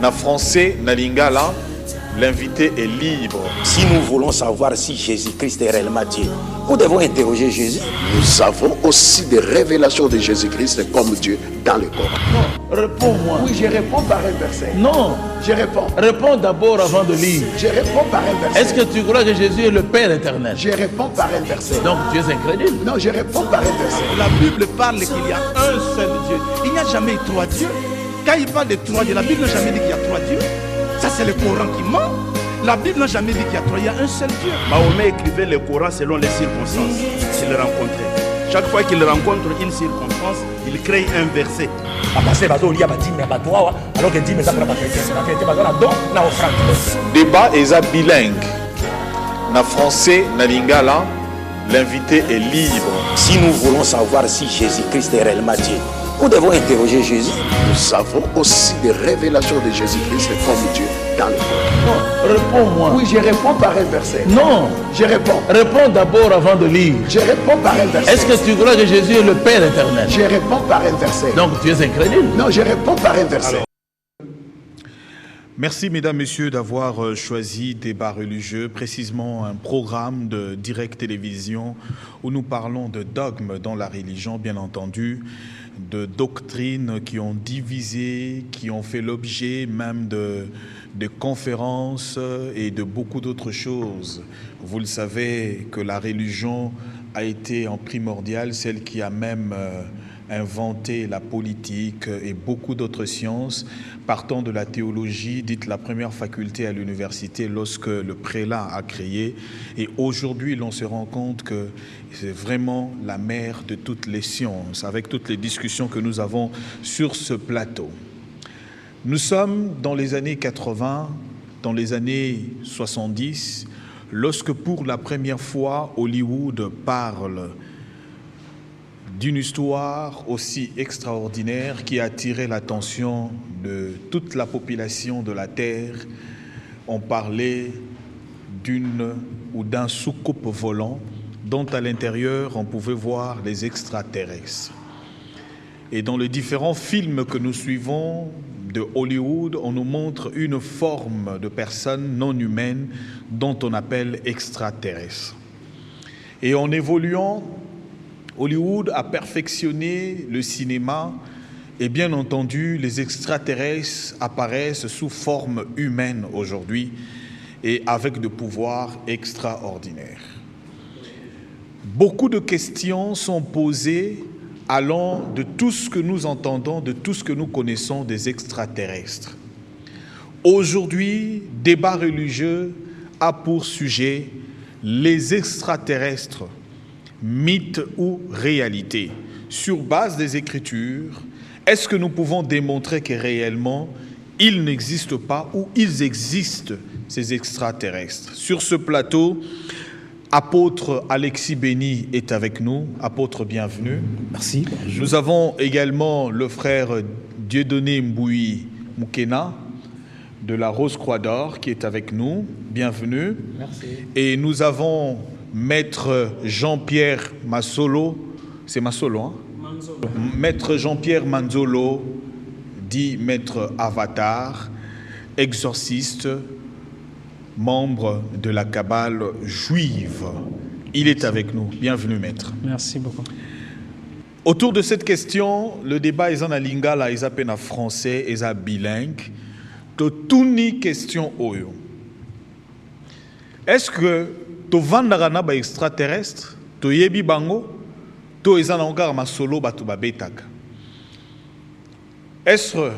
Na français, na lingala, l'invité est libre. Si nous voulons savoir si Jésus-Christ est réellement Dieu, nous devons interroger Jésus. Nous avons aussi des révélations de Jésus-Christ comme Dieu dans le Coran. Non, réponds-moi. Oui, je réponds par un verset. Non, je réponds. Réponds d'abord avant de lire. Je réponds par un verset. Est-ce que tu crois que Jésus est le Père éternel? Je réponds par un verset. Donc tu es incrédule. Non, je réponds par un verset. La Bible parle qu'il y a un seul Dieu. Il n'y a jamais eu trois dieux. Quand il parle de trois dieux, la Bible n'a jamais dit qu'il y a trois dieux. Ça, c'est le Coran qui ment. La Bible n'a jamais dit qu'il y a trois, il y a un seul Dieu. Mahomet écrivait le Coran selon les circonstances qu'il rencontrait. Chaque fois qu'il rencontre une circonstance, il crée un verset. Débat est bilingue. Na français, na lingala, l'invité est libre. Si nous voulons savoir si Jésus-Christ est réellement Dieu, nous devons interroger Jésus. Nous avons aussi des révélations de Jésus-Christ comme Dieu dans le Coran. Non, réponds-moi. Oui, je réponds par un verset. Non, je réponds. Réponds d'abord avant de lire. Je réponds par un verset. Est-ce que tu crois que Jésus est le Père éternel? Je réponds par un verset. Donc tu es incrédule. Non, je réponds par un verset. Merci mesdames, messieurs d'avoir choisi Débat religieux, précisément un programme de Direct Télévision où nous parlons de dogmes dans la religion, bien entendu, de doctrines qui ont divisé, qui ont fait l'objet même de conférences et de beaucoup d'autres choses. Vous le savez que la religion a été en primordial celle qui a même inventé la politique et beaucoup d'autres sciences, partant de la théologie, dite la première faculté à l'université lorsque le prélat a créé. Et aujourd'hui, l'on se rend compte que c'est vraiment la mère de toutes les sciences, avec toutes les discussions que nous avons sur ce plateau. Nous sommes dans les années 80, dans les années 70, lorsque pour la première fois, Hollywood parle d'une histoire aussi extraordinaire qui a attiré l'attention de toute la population de la Terre. On parlait d'une ou d'un soucoupe volant dont à l'intérieur on pouvait voir les extraterrestres. Et dans les différents films que nous suivons de Hollywood, on nous montre une forme de personne non humaine dont on appelle extraterrestre. Et en évoluant, Hollywood a perfectionné le cinéma et bien entendu, les extraterrestres apparaissent sous forme humaine aujourd'hui et avec des pouvoirs extraordinaires. Beaucoup de questions sont posées allant de tout ce que nous entendons, de tout ce que nous connaissons des extraterrestres. Aujourd'hui, Débat religieux a pour sujet les extraterrestres, mythe ou réalité. Sur base des Écritures, est-ce que nous pouvons démontrer que réellement, ils n'existent pas ou ils existent, ces extraterrestres? Sur ce plateau, apôtre Alexis Béni est avec nous. Apôtre, bienvenue. Merci. Bonjour. Nous avons également le frère Dieudonné Mbouyi Moukena de la Rose-Croix d'Or qui est avec nous. Bienvenue. Merci. Et nous avons Maître Jean-Pierre Massolo, c'est Massolo, hein? Manzolo. Maître Jean-Pierre Manzolo, dit Maître Avatar, exorciste, membre de la Kabbale juive. Il est avec nous. Bienvenue, Maître. Merci beaucoup. Autour de cette question, le débat est en lingala, est en français, est bilingue. Totuni question oyo. Est-ce que to vandaka na ba extraterrestre to yebi bango to ezana encore ma solo batu babetaka? Est-ce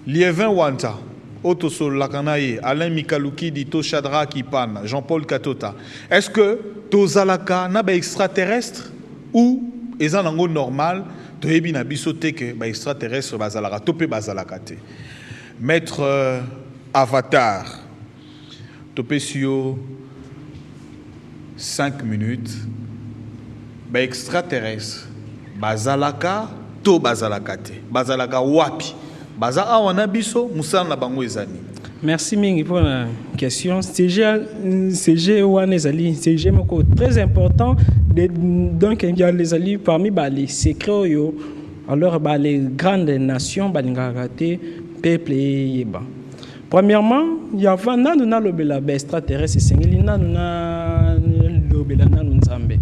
Liévin Wanta Oto Solakanaye Alain Mikaluki di to Chadra Kipana Jean-Paul Katota, est-ce que to zalaka na ba extraterrestre ou ezana ngo normal to yebi na biso te ke ba extraterrestre bazalaka to pe bazalaka te? Maître Avatar Topesio 5 minutes. Ba extraterrestre bazalaka to bazalaka te. Bazalaka wapi? Bazaka wana biso musala na bango ezani. Merci mingi pour la question. CG wana ezali CG moko très important donc il y a les ali parmi les secrets yo alors les grandes nations balingaka te peuple yeba. Premièrement, il y a nanu lobela extraterrestre sengeli nanu na lobela nanu nzambe.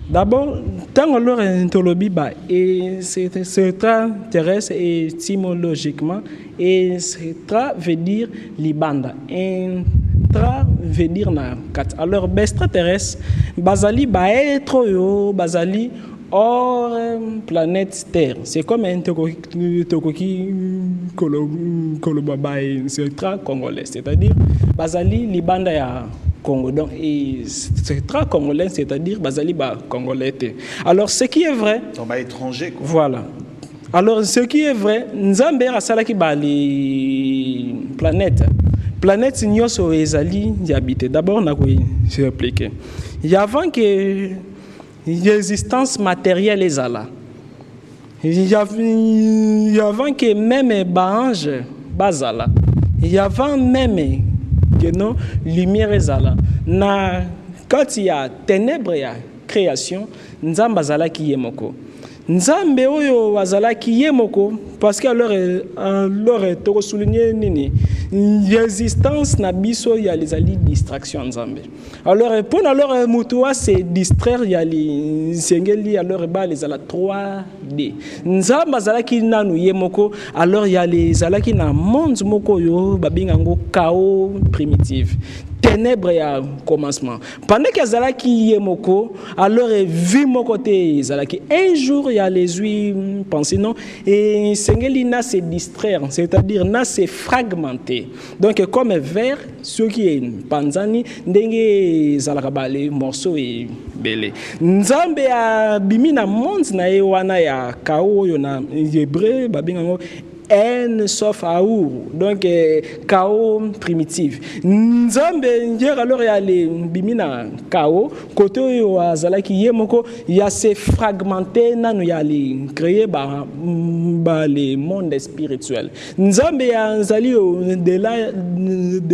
D'abord, tant alors intolobi ba et c'est extraterrestre et étymologiquement extra veut dire libanda. Intra veut dire na kat. Alors extraterrestre bazali ba être yo bazali hors planète Terre. C'est comme un tokoki kolobabaye, c'est ultra congolais, c'est-à-dire bazali libanda ya Congo. Donc c'est très congolais, c'est-à-dire bazali ba congolais. Alors ce qui est vrai, on va étranger quoi. Voilà. Alors ce qui est vrai, nzambe asalaki ba les planète nyoso ezali habité. D'abord na ko expliquer. Il y avant que l'existence matérielle est là. Il y avant que même bange bazala. Il y avant même que non lumière est là. Na quand il y a ténèbres il y a création, nzamba zala ki yemoko. Nzambe oyo azala ki yemoko parce que alors to souligner nini l'existence na biso ya les ali distraction nzambe. Alors pour alors mutua se distraire ya li sengeli alors ba les ala 3D. Nzamba azala ki nanu yemoko alors ya les ala ki na monde moko yo babinga ngo chaos primitif. Ténèbres ya commencement. Pendant que Zalaki yemoko, alors vu mon côté Zalaki. Un jour il y a les huit pensées non et Sengeli na se distraire, c'est-à-dire na se fragmenter. Donc comme vers ceux qui est panzani ndenge Zalakaba les morceaux et belé. Nzambe a bimina monde na e wana ya kao yo na hébreu babinga N sauf Aour, donc chaos primitif. Nzambe ndier alors il y a les bimina chaos côté au azalaki yemoko il y a ces fragmentés nanu il y a les créer ba les mondes spirituels. Nzambe ya nzali de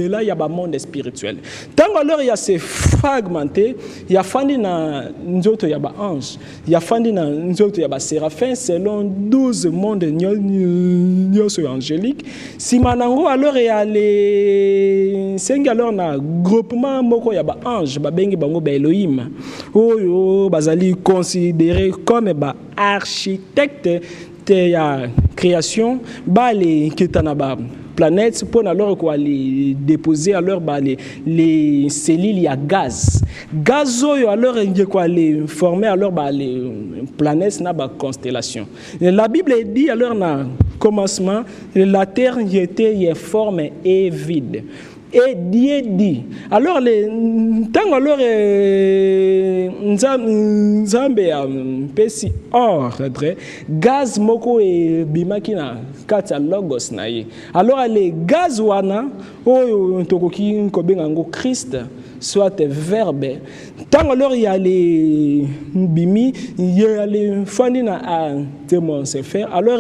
là il y a ba monde spirituel. Tant alors il y a ces fragmentés, il y a fandi na nzoto ya ba ange, il y a fandi na nzoto ya ba séraphin selon 12 mondes angélique. Si manango alors il y a les 5 alors na groupement moko ya ba ange ba bengi bango ba Elohim. Oyo bazali considéré comme ba architecte de la création ba les kitanaba planète pour alors quoi les déposer alors bah les cellules il y a gaz oyo alors il quoi les former alors bah les planètes na ba constellation. La Bible dit alors na commencement la terre était informe et vide. Et Dieu dit. Alors les tant alors nzambe a pesi ordre gaz moko e bimaki na kati logos na ye. Alors les gaz wana oyo tokoki ko benga ngo Christ soit verbe. Tant alors il y a les bimi, il y a les fandi na témoin se faire. Alors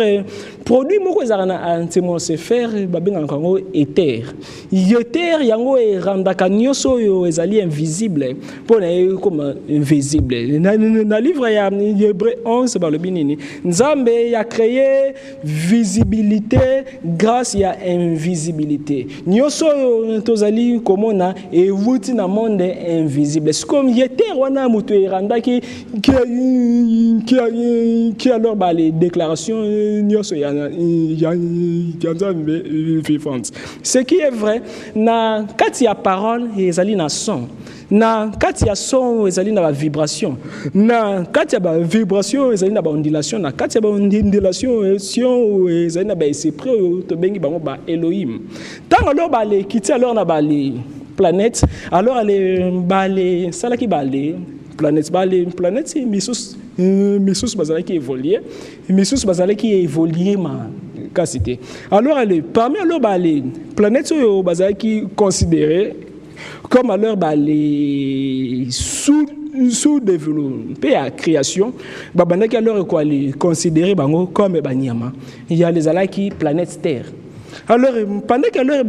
produit moko ezana témoin se faire babenga ngo éther. Éther yango e randaka nyoso yo ezali invisible pour na comme invisible. Na livre ya Hébreu 11 ba lobinini. Nzambe ya créé visibilité grâce ya invisibilité. Nyoso yo tozali komona e wuti na monde invisible. C'est comme Yeter wana mutu eranda qui alors bah les déclarations nyoso ya vivantes. Ce qui est vrai na kati ya parole ezali na son. Na kati ya son ezali na ba vibration. Na kati ya ba vibration ezali na ba ondulation. Na kati ya ba ondulation ezali na ba esprit to bengi bango ba Elohim. Tant alors ba les kiti alors na ba les planètes alors les salaki ba les planètes misus bazala qui évolue misus bazala qui évolue ma capacité. Alors parmi alors les planètes oyo bazala qui considéré comme alors les sous-développé à création, babandaki alors quoi les considérer bango comme banyama. Il y a les alaki planète Terre. Alors, pendant que alors,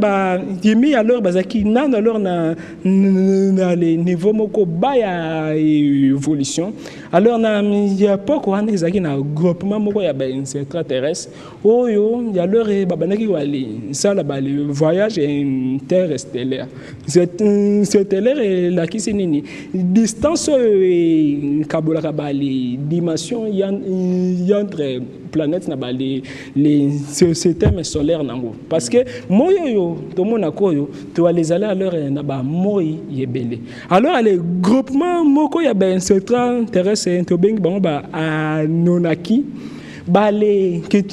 j'ai mis alors, bazaki, nan alors na les niveaux moko baya évolution. Alors, il y a pas quoi, nezaki na groupement moko ya ben extraterrestre. Oh yo, il y a alors babanaki wali, ça là le voyage interstellaire. Stellaire et la qui c'est nini. Distance kabola kabali, dimension y entre planètes na les systèmes solaires nango. Parce que moyo yo to mona koyo to les aller alors na ba moyi yebele. Alors les groupements moko ya ben extraterrestre to beng bango ba anonaki balé qui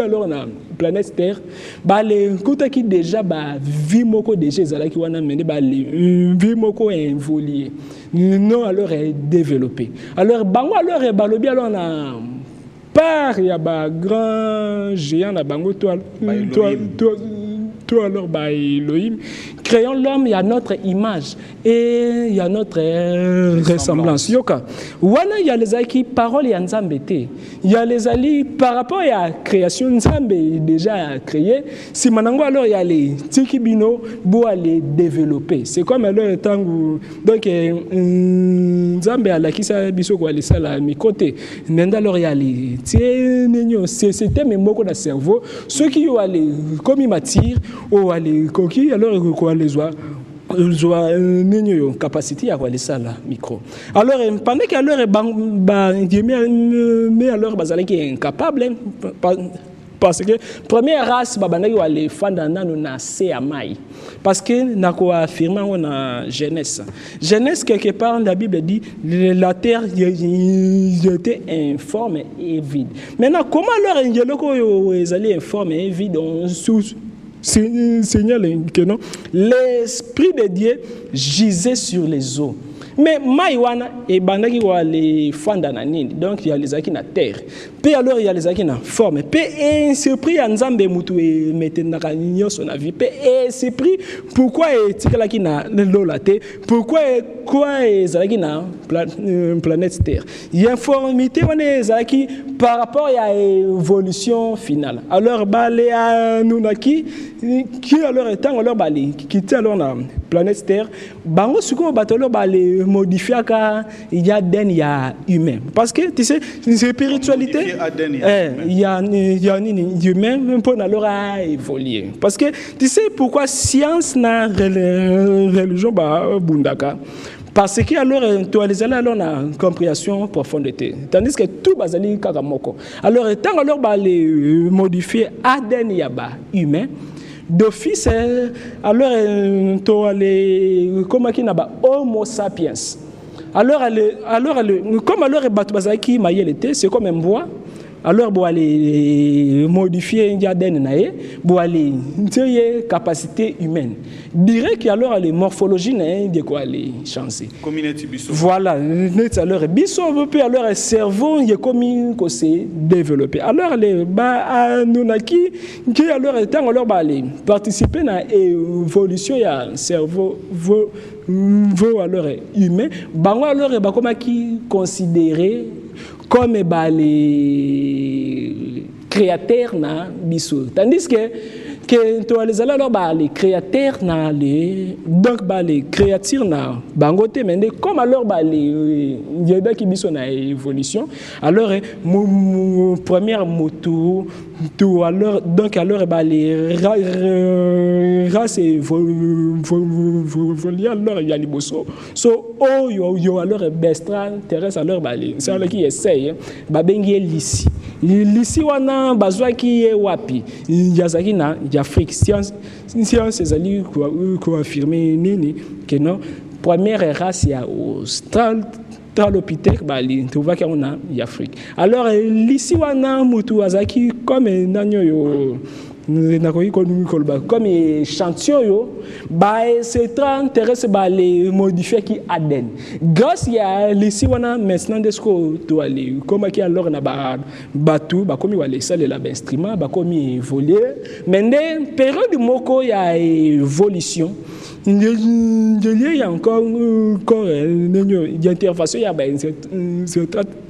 alors na planète Terre balé kota qui déjà ba vie moko déjà ezala ki wana mené balé vie moko évolué non alors est développé alors bango alors balobi alors na par ya ba grand géant na bango toi alors bah Elohim créons l'homme il y a notre image et il y a notre ressemblance yoka wana il y a les aki paroles ya nzambe te il y a les ali par rapport à la création nzambe déjà créé si manango alors il y a les tikibino bo aller développer c'est comme alors tangu donc nzambe alakisa biso ko aller ça la mi côté nenda alors il y a les tienenyo c'était même moko na cerveau ceux qui yo aller comme il m'attire ou aller coquille alors quoi les joie capacité à aller ça là micro alors pendant que alors mais alors bazali qui est incapable parce que première race babana yo aller fanda nanu na se amai parce que nako affirmer on a Genèse quelque part la Bible dit la terre était informe et vide maintenant comment alors ngeloko yo ezali informe et vide sous Seigneur que non l'esprit de Dieu gisait sur les eaux mais maïwana et bandaki wa les fanda na nini donc il y a les aki na terre puis alors il y a les aki na forme puis esprit ya nzambe mutu e metena ka nyoso na vie puis esprit pourquoi etikala ki na lolate pourquoi quoi ezalaki na planète terre l'informité wana ezalaki par rapport à l'évolution finale alors balé à nunaki qui alors étant alors balé qui était alors na planète terre bango suko batolo balé modifier car il y a den il y a humain parce que tu sais spiritualité il y a humain même pour alors à évoluer parce que tu sais pourquoi science na religion ba bundaka parce que alors toi les allons alors na compréhension profondité tandis que tout bazali kakamoko alors tant alors ba les modifier aden yaba humain d'office alors to aller comment qui na ba homo sapiens alors comme alors batu bazaki mayelete c'est comme un bois alors pour aller modifier l'ADN naé pour aller intérieur capacité humaine dirait que alors les morphologie naé de quoi aller changer voilà net alors biso peut alors cerveau il est comme que c'est développé alors les ba nunaki qui alors étant alors ba aller participer à évolution ya cerveau veut alors humain bango alors ba comme qui considérer comme les créateurs na biso tandis que to les alors les créateurs na les donc les créatures na bangote mais comme alors les yeba ki biso na évolution alors première moto tout alors donc alors les races évoluent alors il y a les bosso so oh yo alors bestra terrestre alors c'est là qui essaye babengi lisi wana bazwa ki wapi yazaki na Afrique science ezali ko affirmer nini que non première race ya Australopithèque bali tu vois qu'on a Afrique alors lisi wana mutu azaki comme nanyo yo comme échantillon yo c'est très intéressant les modifier qui ADN grâce à l'ici wana maintenant de ce que tu aller comme qui alors na batu ba comme wale ça les instrument ba comme évoluer mais période moko ya évolution il y a encore d'intervention il y a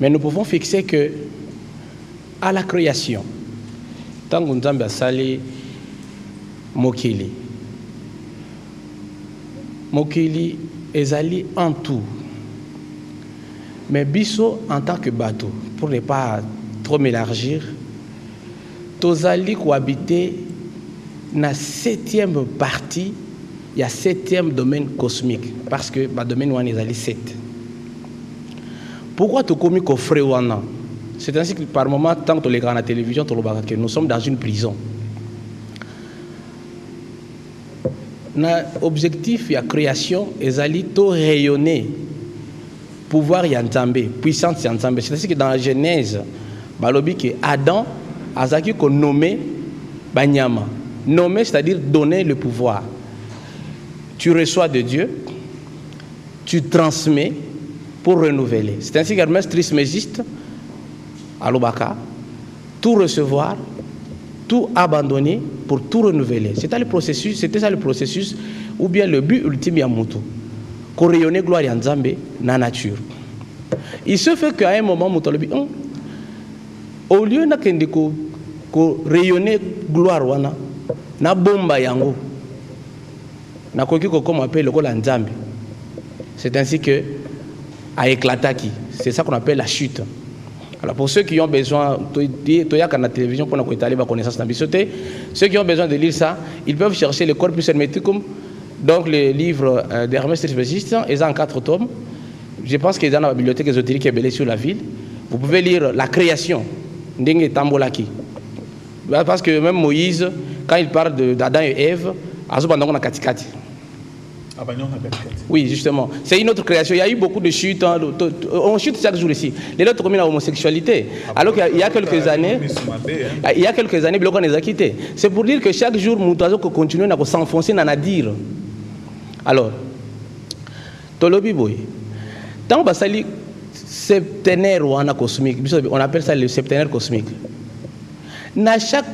Mais nous pouvons fixer que à la création, tant que nous avons salé Mokili ezali en tout. Mais biso en tant que bateau, pour ne pas trop m'élargir, tozali cohabiter na 7e partie, il y a 7e domaine cosmique, parce que le domaine wana ezali 7. Pourquoi tu commis coffre wana? C'est ainsi que par moment, tant que tu les regardes à la télévision, nous sommes dans une prison. L'objectif de la création est de rayonner pouvoir Yanzambe, puissance Yanzambe. C'est ainsi que dans la Genèse, Adam a nommé Banyama. Nommer, c'est-à-dire donner le pouvoir. Tu reçois de Dieu, tu transmets pour renouveler. C'est ainsi qu'Hermès Trismégiste, à l'Obaka, tout recevoir, tout abandonner pour tout renouveler. C'était ça le processus, ou bien le but ultime de Moutou. Qu'on rayonne gloire en Nzambe dans la nature. Il se fait qu'à un moment, Moutou, au lieu de rayonner gloire, na bomba yango, na koki comme appelle le Nzambe. C'est ainsi que a éclataki. C'est ça qu'on appelle la chute. Alors pour ceux qui ont besoin, la télévision pour étaler ma connaissance d'ambitioté, ceux qui ont besoin de lire ça, ils peuvent chercher le Corpus Hermeticum, donc le livre d'Hermès Trismégiste, ils ont en 4 tomes. Je pense qu'ils ont dans la bibliothèque ésotérique qui est belée sur la ville. Vous pouvez lire la création d'Enge Tambolaki. Parce que même Moïse, quand il parle d'Adam et Ève, il a katikati. Oui, justement. C'est une autre création. Il y a eu beaucoup de chutes. On chute chaque jour ici. Les autres commis l'homosexualité. Alors qu'il y a quelques années, on les a quittés. C'est pour dire que chaque jour, nous continuons à s'enfoncer dans la dire. Alors, Tolobi Boy, tant que c'est septénaire cosmique, on appelle ça le septénaire cosmique. Dans chaque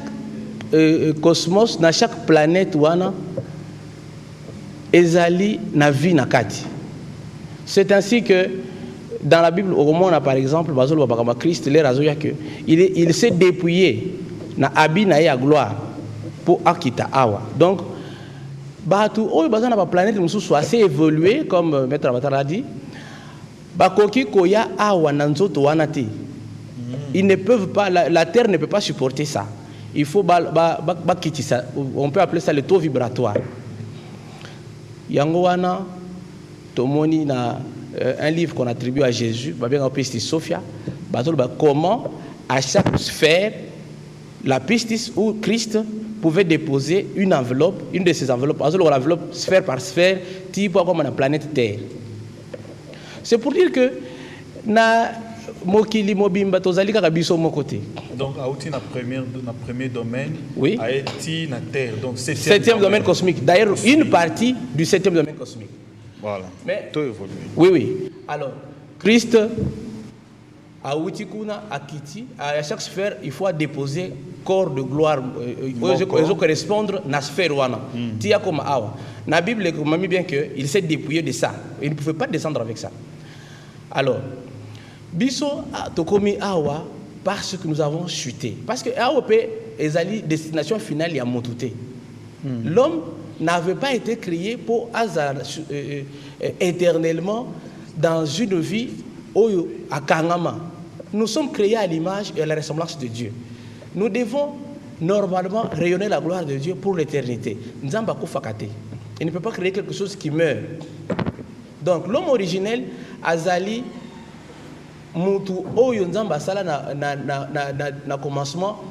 cosmos, dans chaque planète, ezali na vie na kati. C'est ainsi que dans la Bible, au moment par exemple, Christ il s'est dépouillé na abi na ya gloire pour akita awa. Donc batu oyo baza na ba planète mususu assez évolué comme maître Avatar a dit. Bakoki koya awa na nzoto wana te. Ils ne peuvent pas, la terre ne peut pas supporter ça. Il faut ça. On peut appeler ça le taux vibratoire. Yangoana, Tomoni, un livre qu'on attribue à Jésus, Pistis Sophia, comment à chaque sphère, la pistis ou Christ pouvait déposer une enveloppe, une de ces enveloppes, l'enveloppe sphère par sphère, type comme la planète Terre. C'est pour dire que na mokili mobimba tozali kaka biso mon côté. Donc auti na premier domaine, oui, aeti na terre. Donc septième domaine cosmique. D'ailleurs, une partie du 7e domaine cosmique. Voilà. Mais tout évolue. Oui, oui. Alors, Christ a outi kuna akiti, à chaque sphère, il faut déposer corps de gloire ils correspondre na sphère wana. Tia comme awa. Na Bible m'a mis bien que il s'est dépouillé de ça. Il ne pouvait pas descendre avec ça. Alors, biso tokomi awa parce que nous avons chuté. Parce que AOP est la destination finale ya motuté. L'homme n'avait pas été créé pour éternellement dans une vie à Kangama. Nous sommes créés à l'image et à la ressemblance de Dieu. Nous devons normalement rayonner la gloire de Dieu pour l'éternité. Nzamba Koufakate. Il ne peut pas créer quelque chose qui meurt. Donc l'homme originel, Azali, Moutu, Oyo Nzamba Sala na commencement,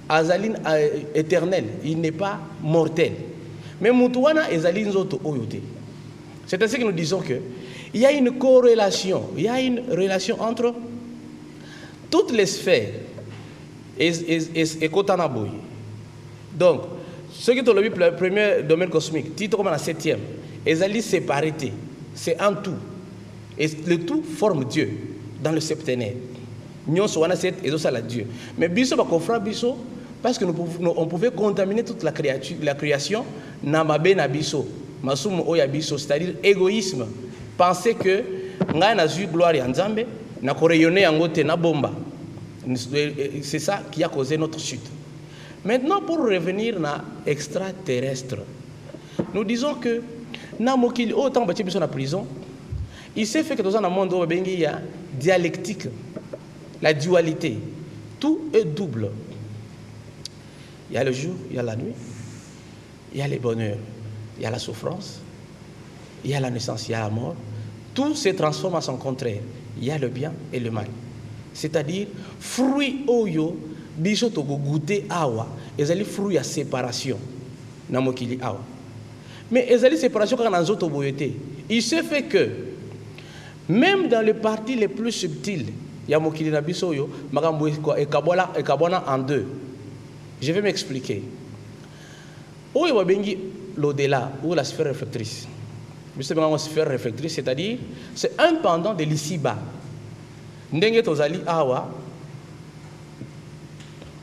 Azali éternel, il n'est pas mortel. Mais Moutouana Azali Nzoto Oyote. C'est ainsi que nous disons que il y a une corrélation, il y a une relation entre toutes les sphères et Kotanaboy. Donc, ce qui est le premier domaine cosmique, titre comme la 7e, Azali séparité, c'est en tout. Et le tout forme Dieu dans le septénaire. Nous sommes à Dieu. Mais biso ba kofra biso parce que on pouvait contaminer toute la création namabe na biso, masumu oya biso, c'est-à-dire égoïsme. Penser que ngai na zu gloire ya Nzambe, na rayonné en côté na bomba. C'est ça qui a causé notre chute. Maintenant, pour revenir à extraterrestre, nous disons que autant de la prison, il s'est fait que dans un monde où il y a dialectique, la dualité. Tout est double. Il y a le jour, il y a la nuit, il y a les bonheurs, il y a la souffrance, il y a la naissance, il y a la mort. Tout se transforme à son contraire. Il y a le bien et le mal. C'est-à-dire, fruit oyo, biso to goûter awa, ezali fruit à séparation. Namokili awa. Mais ezali séparation quand on autres boyete. Il se fait que même dans les parties les plus subtiles, il y a mokili na biso yo, makambo ekabona en deux. Je vais m'expliquer. Oyo babengi l'au-delà ou la sphère réflectrice. Justement, la sphère réflectrice, c'est-à-dire, c'est un pendant de l'ici-bas. Ndenge tozali awa,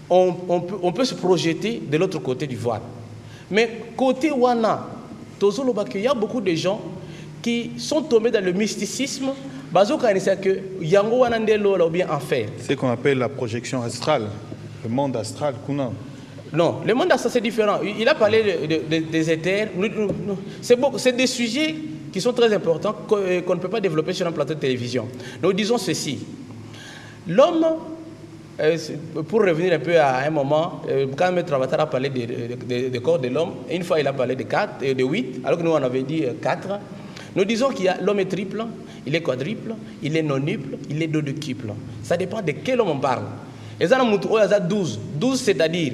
on peut se projeter de l'autre côté du voile. Mais côté wana, il y a beaucoup de gens qui sont tombés dans le mysticisme, ou bien enfer. C'est ce qu'on appelle la projection astrale, le monde astral. Non, le monde astral c'est différent. Il a parlé des éthers. C'est des sujets qui sont très importants qu'on ne peut pas développer sur un plateau de télévision. Nous disons ceci. L'homme, pour revenir un peu à un moment, quand M. Travatar a parlé des corps de l'homme, une fois il a parlé de 8, alors que nous on avait dit 4. Nous disons qu'il y a l'homme est triple, il est quadruple, il est nonuple, il est dodecuple. Ça dépend de quel homme on parle. Et ça, il y a 12. 12, c'est-à-dire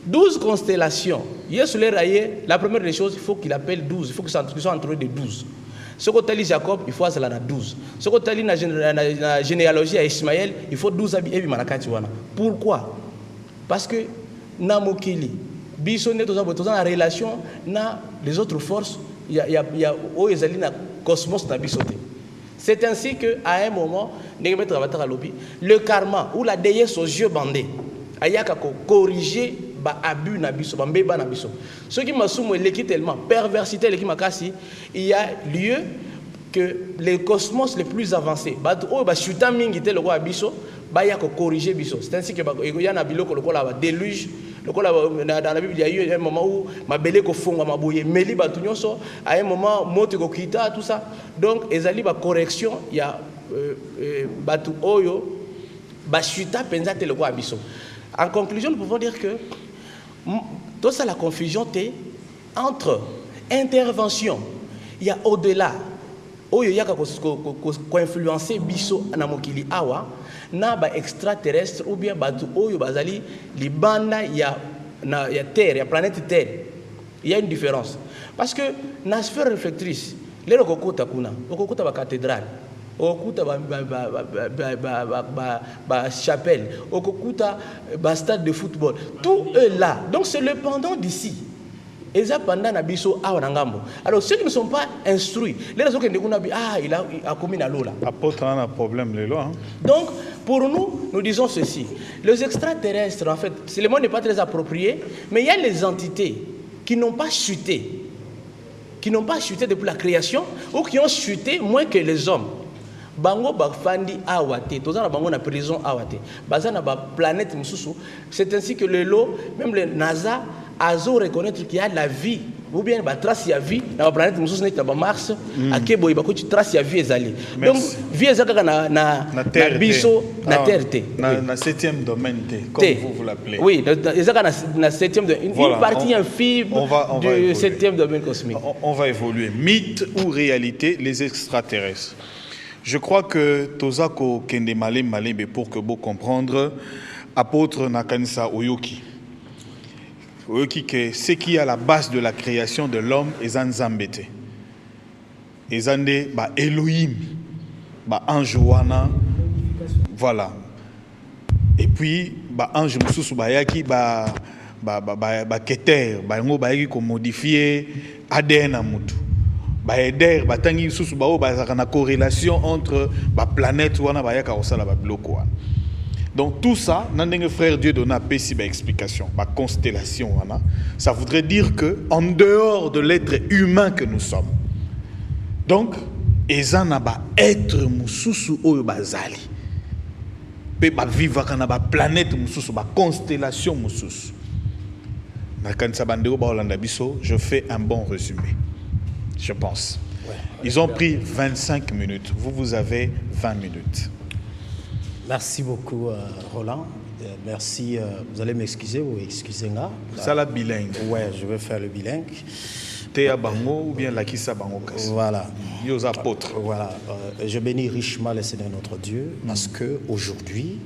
12 constellations. La première des choses, il faut qu'il appelle 12. Il faut qu'ils soient entourés de 12. Ce qu'on dit Jacob, il faut avoir 12. Ce qu'on dit dans la généalogie à Ismaël, il faut 12 habits. Pourquoi? Parce que Namokili, Bissonnet, dans la relation, les autres forces, il y a un cosmos na bisoté. C'est ainsi qu'à un moment, le karma ou la déesse aux yeux bandés, il y a corriger abus na biso, mbeba na biso. Ce qui m'a soumis tellement perversité, il y a lieu que les cosmos les plus avancés, corriger biso. C'est ainsi que il y a un déluge. Dans la Bible, il y a eu un moment où Mabele Kofonga Maboye, Meli Batunyonso, à un moment, Mote Kokita, tout ça. Donc, il y a une correction, il y a Batu Oyo, Basuita Penzate le Roi Abisso. En conclusion, nous pouvons dire que tout ça, la confusion est entre intervention, il y a au-delà, Oyo Yaka ko influencer Bisso Namokili Awa. Na ba extraterrestre ou bien batu oyo bazali libanda ya terre, ya planète terre. Il y a une différence parce que na sphère réflectrice les okokota kuna okokota ba cathédrale okokota ba chapelle okokota ba stade de football, tout est là. Donc c'est le pendant d'ici. Alors ceux qui ne sont pas instruits, les raisons que il a commis la loi. Apôtre a un problème les lois. Donc pour nous, nous disons ceci. Les extraterrestres, en fait, le mot n'est pas très approprié, mais il y a les entités qui n'ont pas chuté, depuis la création, ou qui ont chuté moins que les hommes. Bango bafandi awate, tozana bango na prison awate. Bazana ba planète mususu. C'est ainsi que le lot, même le NASA, azo reconnaître qu'il y a de la vie, ou bien ba trace ya vie na planète mususu na ba Mars, akebo ibako tu trace ya vie ezali. Donc vie ezaka na biso na terre te. Na septième domaine comme vous l'appelez. Oui, ezaka na septième domaine. Une partie infime du septième domaine cosmique. On va évoluer. Mythe ou réalité, les extraterrestres. Je crois que Tozako Kende Malé, pour que vous comprendre, apôtre Nakanisa Oyoki. Oyoki, que ce qui est à la base de la création de l'homme est Zanzambete. Et Zande, Elohim, ange wana, voilà. Et puis, ange Moussou Bayaki, Keter, Ngo Bayaki, qu'on modifie ADN à Moutou. Une corrélation entre la planète donc tout ça, frère Dieu donne une explication, une constellation. Ça voudrait dire que en dehors de l'être humain que nous sommes, donc ezana ba être mususu oyo bazali pe ba vivre kana ba planète mususu ba constellation mususu. Na kanisa bandeko ba Olanda biso, je fais un bon résumé. Je pense. Ouais. Ils ont pris 25 minutes. Vous avez 20 minutes. Merci beaucoup, Roland. Merci. Vous allez m'excuser ou excusez-moi. Ça la bilingue. Ouais, je vais faire le bilingue. Théa Bango ou bien Lakissa Bango. Voilà. Aux apôtres. Voilà. Je bénis richement le Seigneur notre Dieu parce que aujourd'hui,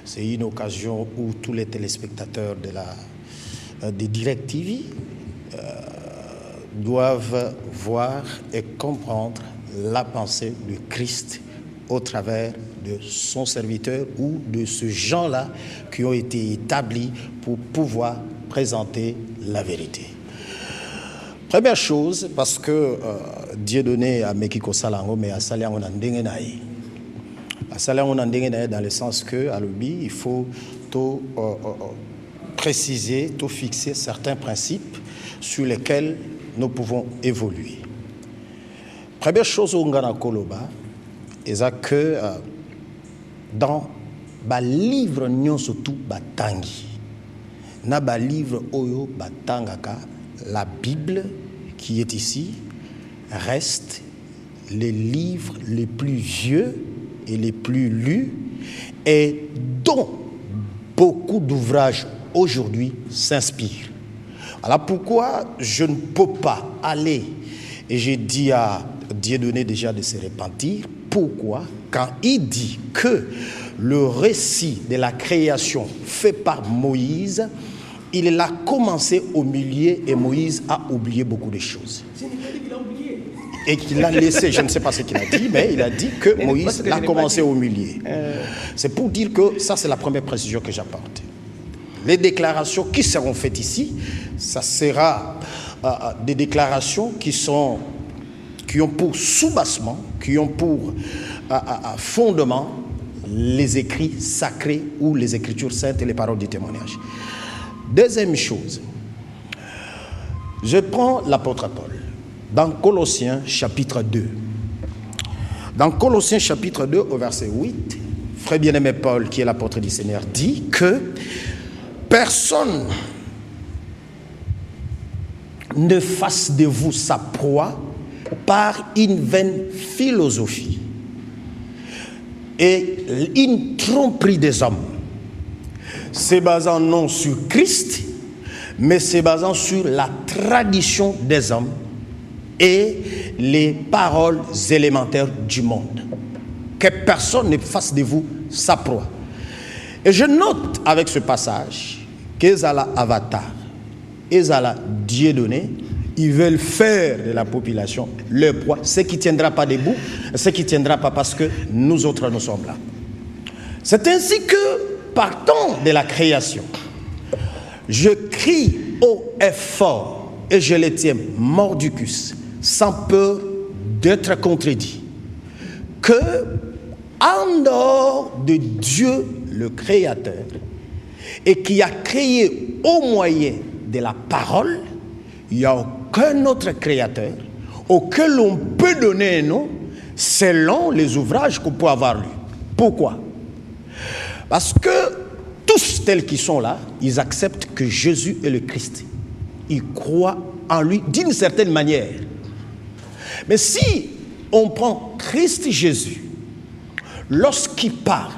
c'est une occasion où tous les téléspectateurs de Direct TV doivent voir et comprendre la pensée du Christ au travers de son serviteur ou de ces gens-là qui ont été établis pour pouvoir présenter la vérité. Première chose, parce que Dieu donné à Mekiko Salango, mais à Salango Nandengenaï. À Salango Nandengenaï dans le sens que, à l'obi, il faut tout préciser, tout fixer certains principes sur lesquels nous pouvons évoluer. Première chose au Ngana Koloba, c'est que dans le livre nous surtout batangi, na ba livre oyo batangaka, la Bible qui est ici reste les livres les plus vieux et les plus lus et dont beaucoup d'ouvrages aujourd'hui s'inspirent. Alors pourquoi je ne peux pas aller, et j'ai dit à Dieudonné déjà de se repentir, pourquoi quand il dit que le récit de la création fait par Moïse, il l'a commencé au milieu et Moïse a oublié beaucoup de choses. Et qu'il l'a laissé, je ne sais pas ce qu'il a dit, mais il a dit que Moïse l'a commencé au milieu. C'est pour dire que ça c'est la première précision que j'apporte. Les déclarations qui seront faites ici, ça sera des déclarations qui ont pour soubassement, qui ont pour fondement les écrits sacrés ou les écritures saintes et les paroles du témoignage. Deuxième chose, je prends l'apôtre Paul dans Colossiens chapitre 2. Dans Colossiens chapitre 2 au verset 8, frère bien-aimé Paul, qui est l'apôtre du Seigneur, dit que personne ne fasse de vous sa proie par une vaine philosophie et une tromperie des hommes, se basant non sur Christ, mais se basant sur la tradition des hommes et les paroles élémentaires du monde. Que personne ne fasse de vous sa proie. Et je note avec ce passage qu'Ezala Avatar, Ezala Dieudonné, ils veulent faire de la population leur proie, ce qui ne tiendra pas debout, ce qui ne tiendra pas parce que nous autres nous sommes là. C'est ainsi que, partant de la création, je crie haut et fort et je les tiens mordicus, sans peur d'être contredit, que en dehors de Dieu le Créateur, et qui a créé au moyen de la parole, il n'y a aucun autre créateur auquel on peut donner un nom selon les ouvrages qu'on peut avoir lus. Pourquoi? Parce que tous tels qu'ils sont là, ils acceptent que Jésus est le Christ. Ils croient en lui d'une certaine manière. Mais si on prend Christ Jésus, lorsqu'il parle,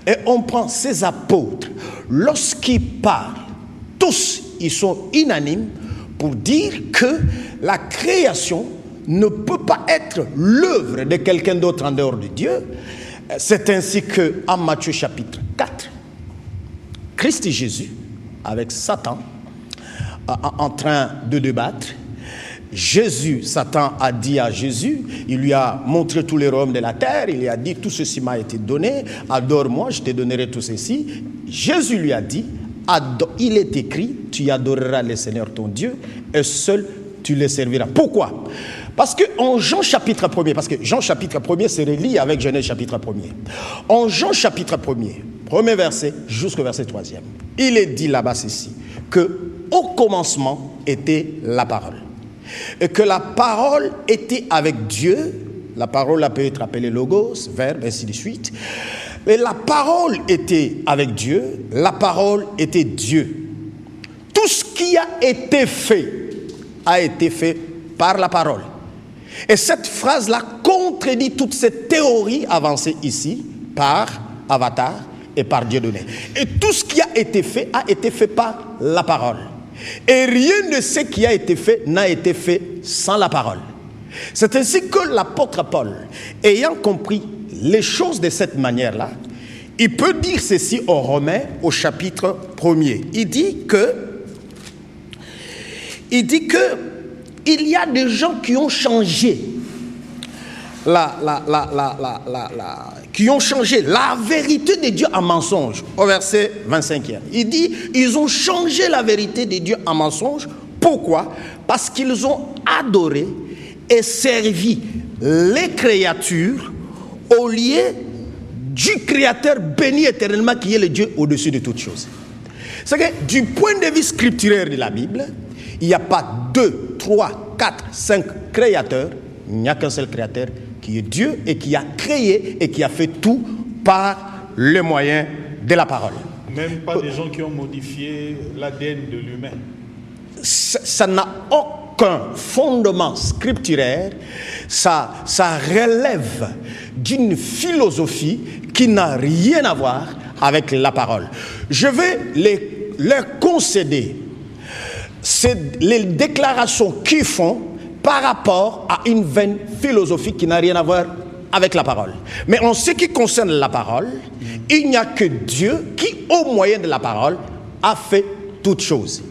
et on prend ses apôtres, lorsqu'ils parlent, tous ils sont unanimes pour dire que la création ne peut pas être l'œuvre de quelqu'un d'autre en dehors de Dieu. C'est ainsi qu'en Matthieu chapitre 4, Christ Jésus, avec Satan, en train de débattre, Satan a dit à Jésus, il lui a montré tous les royaumes de la terre, il lui a dit, tout ceci m'a été donné, adore-moi, je te donnerai tout ceci. Jésus lui a dit, il est écrit, tu adoreras le Seigneur ton Dieu, et seul tu le serviras. Pourquoi? Parce que en Jean chapitre 1er, parce que Jean chapitre 1er se relie avec Genèse chapitre 1er. En Jean chapitre 1er, premier verset jusqu'au verset 3e, il est dit là-bas ceci, que au commencement était la parole. Et que la parole était avec Dieu, la parole peut être appelée logos, verbe, ainsi de suite. Et la parole était avec Dieu, la parole était Dieu. Tout ce qui a été fait par la parole. Et cette phrase-là contredit toutes ces théories avancées ici par Avatar et par Dieudonné. Et tout ce qui a été fait par la parole. Et rien de ce qui a été fait n'a été fait sans la parole. C'est ainsi que l'apôtre Paul, ayant compris les choses de cette manière-là, il peut dire ceci aux Romains au chapitre 1er. Il dit que il y a des gens qui ont changé qui ont changé la vérité de Dieu en mensonge, au verset 25e. Il dit, ils ont changé la vérité de Dieu en mensonge. Pourquoi? Parce qu'ils ont adoré et servi les créatures au lieu du Créateur béni éternellement qui est le Dieu au-dessus de toutes choses. C'est que du point de vue scripturaire de la Bible, il n'y a pas 2, 3, 4, 5 créateurs. Il n'y a qu'un seul créateur qui est Dieu et qui a créé et qui a fait tout par le moyen de la parole. Même pas des gens qui ont modifié l'ADN de l'humain. Ça n'a aucun fondement scripturaire. Ça relève d'une philosophie qui n'a rien à voir avec la parole. Je vais leur concéder les déclarations qu'ils font par rapport à une vaine philosophie qui n'a rien à voir avec la parole. Mais en ce qui concerne la parole, il n'y a que Dieu qui, au moyen de la parole, a fait toutes choses.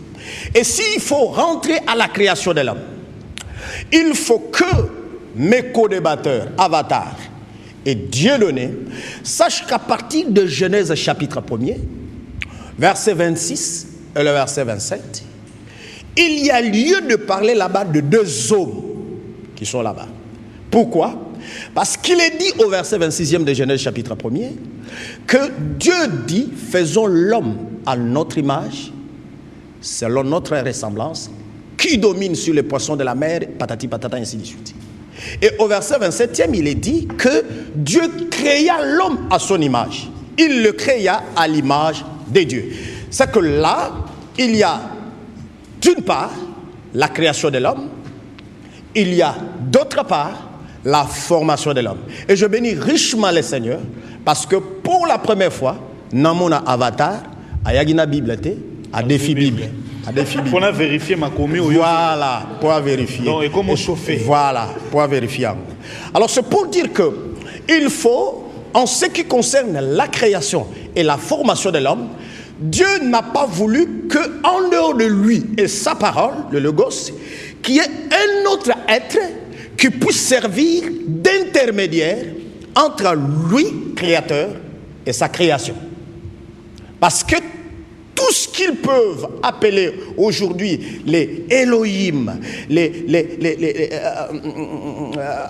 Et s'il faut rentrer à la création de l'homme, il faut que mes co-débatteurs, Avatar et Dieudonné, sachent qu'à partir de Genèse chapitre 1er, verset 26 et le verset 27, il y a lieu de parler là-bas de 2 hommes qui sont là-bas. Pourquoi? Parce qu'il est dit au verset 26e de Genèse chapitre 1er que Dieu dit, faisons l'homme à notre image, selon notre ressemblance, qui domine sur les poissons de la mer, patati patata, ainsi de suite. Et au verset 27e, il est dit que Dieu créa l'homme à son image. Il le créa à l'image de Dieu. C'est que là, il y a d'une part la création de l'homme, il y a d'autre part la formation de l'homme. Et je bénis richement le Seigneur parce que pour la première fois, dans mon Avatar, à Yagina Bible, à défi Bible. Pour vérifier ma commune. Voilà, pour vérifier. Donc, et comment chauffer? Voilà, pour vérifier. Alors c'est pour dire que il faut, en ce qui concerne la création et la formation de l'homme, Dieu n'a pas voulu qu'en dehors de lui et sa parole, le Logos, qu'il y ait un autre être qui puisse servir d'intermédiaire entre lui, créateur, et sa création. Parce que tout ce qu'ils peuvent appeler aujourd'hui les Elohim,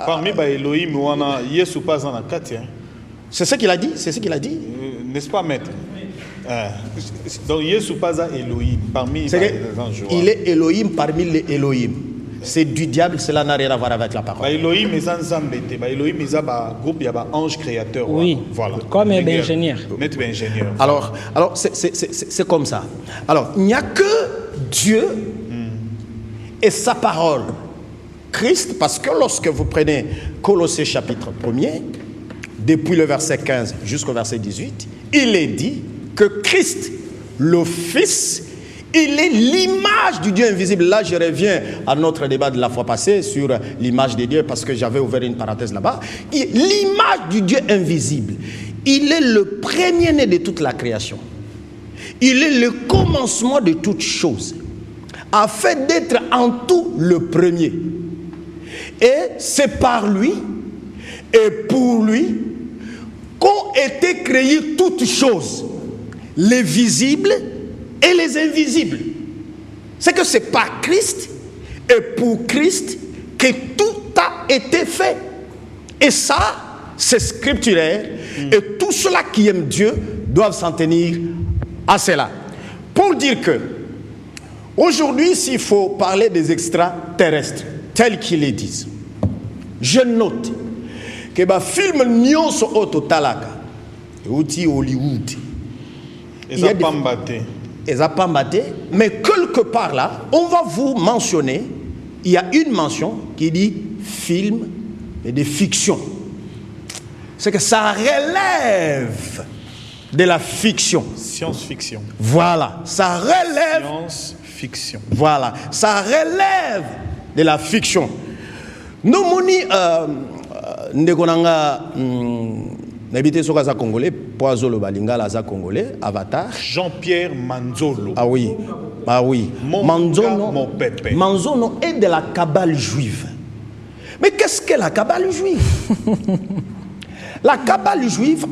parmi les Elohim, on a Yesu pas en Akatia. C'est ce qu'il a dit, c'est ce qu'il a dit. N'est-ce pas, maître? Donc Yesu pas Elohim parmi les anges. Il est Elohim parmi les Elohim. C'est du diable, cela n'a rien à voir avec la parole. Elohim est un zambete, Elohim est un groupe, il y a un ange créateur. Oui, voilà. Comme un ingénieur. Maître ingénieur. Alors c'est comme ça. Alors, il n'y a que Dieu et sa parole. Christ, parce que lorsque vous prenez Colossiens chapitre 1er, depuis le verset 15 jusqu'au verset 18, il est dit que Christ, le Fils, il est l'image du Dieu invisible. Là, je reviens à notre débat de la fois passée sur l'image de Dieu parce que j'avais ouvert une parenthèse là-bas. L'image du Dieu invisible. Il est le premier-né de toute la création. Il est le commencement de toutes choses. Afin d'être en tout le premier. Et c'est par lui et pour lui qu'ont été créées toutes choses. Les visibles et les invisibles. C'est que c'est par Christ et pour Christ que tout a été fait. Et ça, c'est scripturaire. Et tous ceux-là qui aiment Dieu doivent s'en tenir à cela. Pour dire que, aujourd'hui, s'il faut parler des extraterrestres, tels qu'ils les disent, je note que le film Nyonso Oto Talaka, outil Hollywood. Ils n'ont pas mbatté. Ils n'ont pas mbatté, mais quelque part là, on va vous mentionner, il y a une mention qui dit film et de fiction. C'est que ça relève de la fiction. Science-fiction. Voilà, ça relève. Science-fiction. Voilà, ça relève de la fiction. Nous moni ndekonanga n'habité sur les Congolais, Poazolo Balingala za Congolais, Avatar. Jean-Pierre Manzolo. Ah oui, ah oui. Manzolo est de la cabale juive. Mais qu'est-ce qu'est la cabale juive? La cabale juive,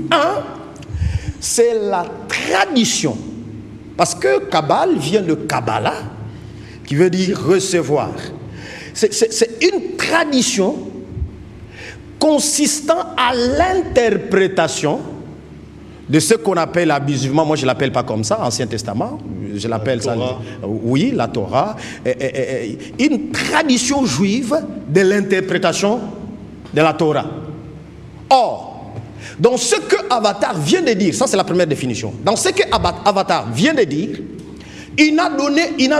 c'est la tradition. Parce que cabale vient de Kabbalah, qui veut dire recevoir. C'est une tradition consistant à l'interprétation de ce qu'on appelle abusivement, moi je ne l'appelle pas comme ça, Ancien Testament, je l'appelle ça, oui, la Torah, une tradition juive de l'interprétation de la Torah. Or, dans ce que Avatar vient de dire, ça c'est la première définition, dans ce que Avatar vient de dire, il n'a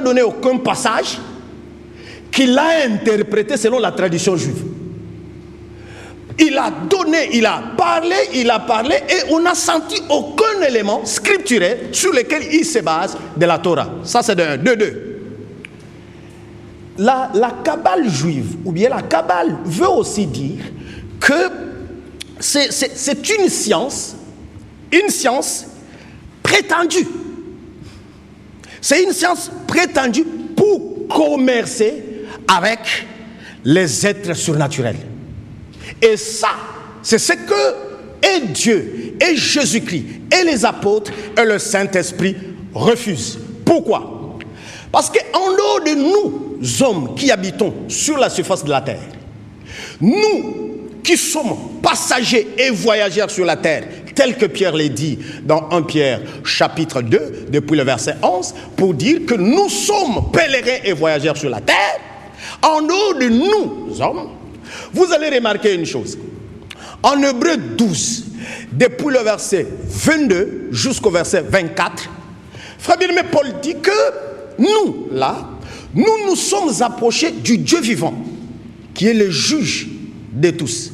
donné aucun passage qu'il a interprété selon la tradition juive. Il a donné, il a parlé et on n'a senti aucun élément scripturel sur lequel il se base de la Torah. Ça c'est de 2. La Kabbale juive, ou bien la Kabbale veut aussi dire que c'est une science prétendue. C'est une science prétendue pour commercer avec les êtres surnaturels. Et ça, c'est ce que et Dieu, et Jésus-Christ, et les apôtres, et le Saint-Esprit refusent. Pourquoi? Parce qu'en dehors de nous, hommes qui habitons sur la surface de la terre, nous qui sommes passagers et voyageurs sur la terre, tel que Pierre l'a dit dans 1 Pierre chapitre 2, depuis le verset 11, pour dire que nous sommes pèlerins et voyageurs sur la terre, en dehors de nous, hommes, vous allez remarquer une chose. En Hébreux 12, depuis le verset 22 jusqu'au verset 24, Frère bien-aimé Paul dit que nous, là, nous nous sommes approchés du Dieu vivant, qui est le juge de tous.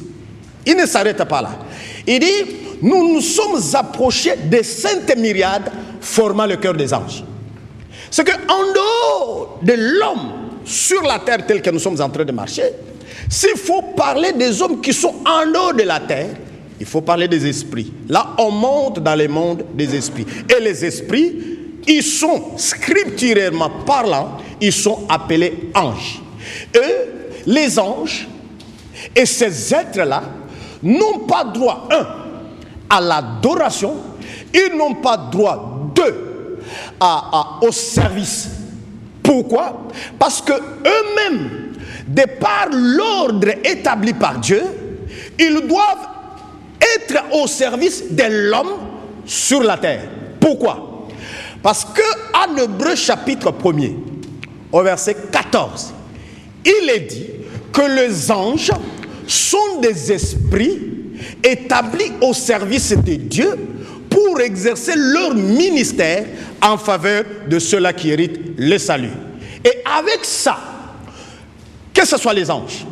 Il ne s'arrête pas là. Il dit, nous nous sommes approchés des saintes myriades formant le cœur des anges. C'est qu'en dehors de l'homme sur la terre tel que nous sommes en train de marcher, s'il faut parler des hommes qui sont en dehors de la terre, il faut parler des esprits. Là, on monte dans le monde des esprits. Et les esprits, ils sont, scripturairement parlant, ils sont appelés anges. Et les anges et ces êtres-là n'ont pas droit, à l'adoration, ils n'ont pas droit, au service. Pourquoi? Parce que eux-mêmes, de par l'ordre établi par Dieu, ils doivent être au service de l'homme sur la terre. Pourquoi? Parce qu'en Hébreux chapitre 1er, au verset 14, il est dit que les anges sont des esprits établis au service de Dieu pour exercer leur ministère en faveur de ceux-là qui héritent le salut. Et avec ça, que ce soit les anges,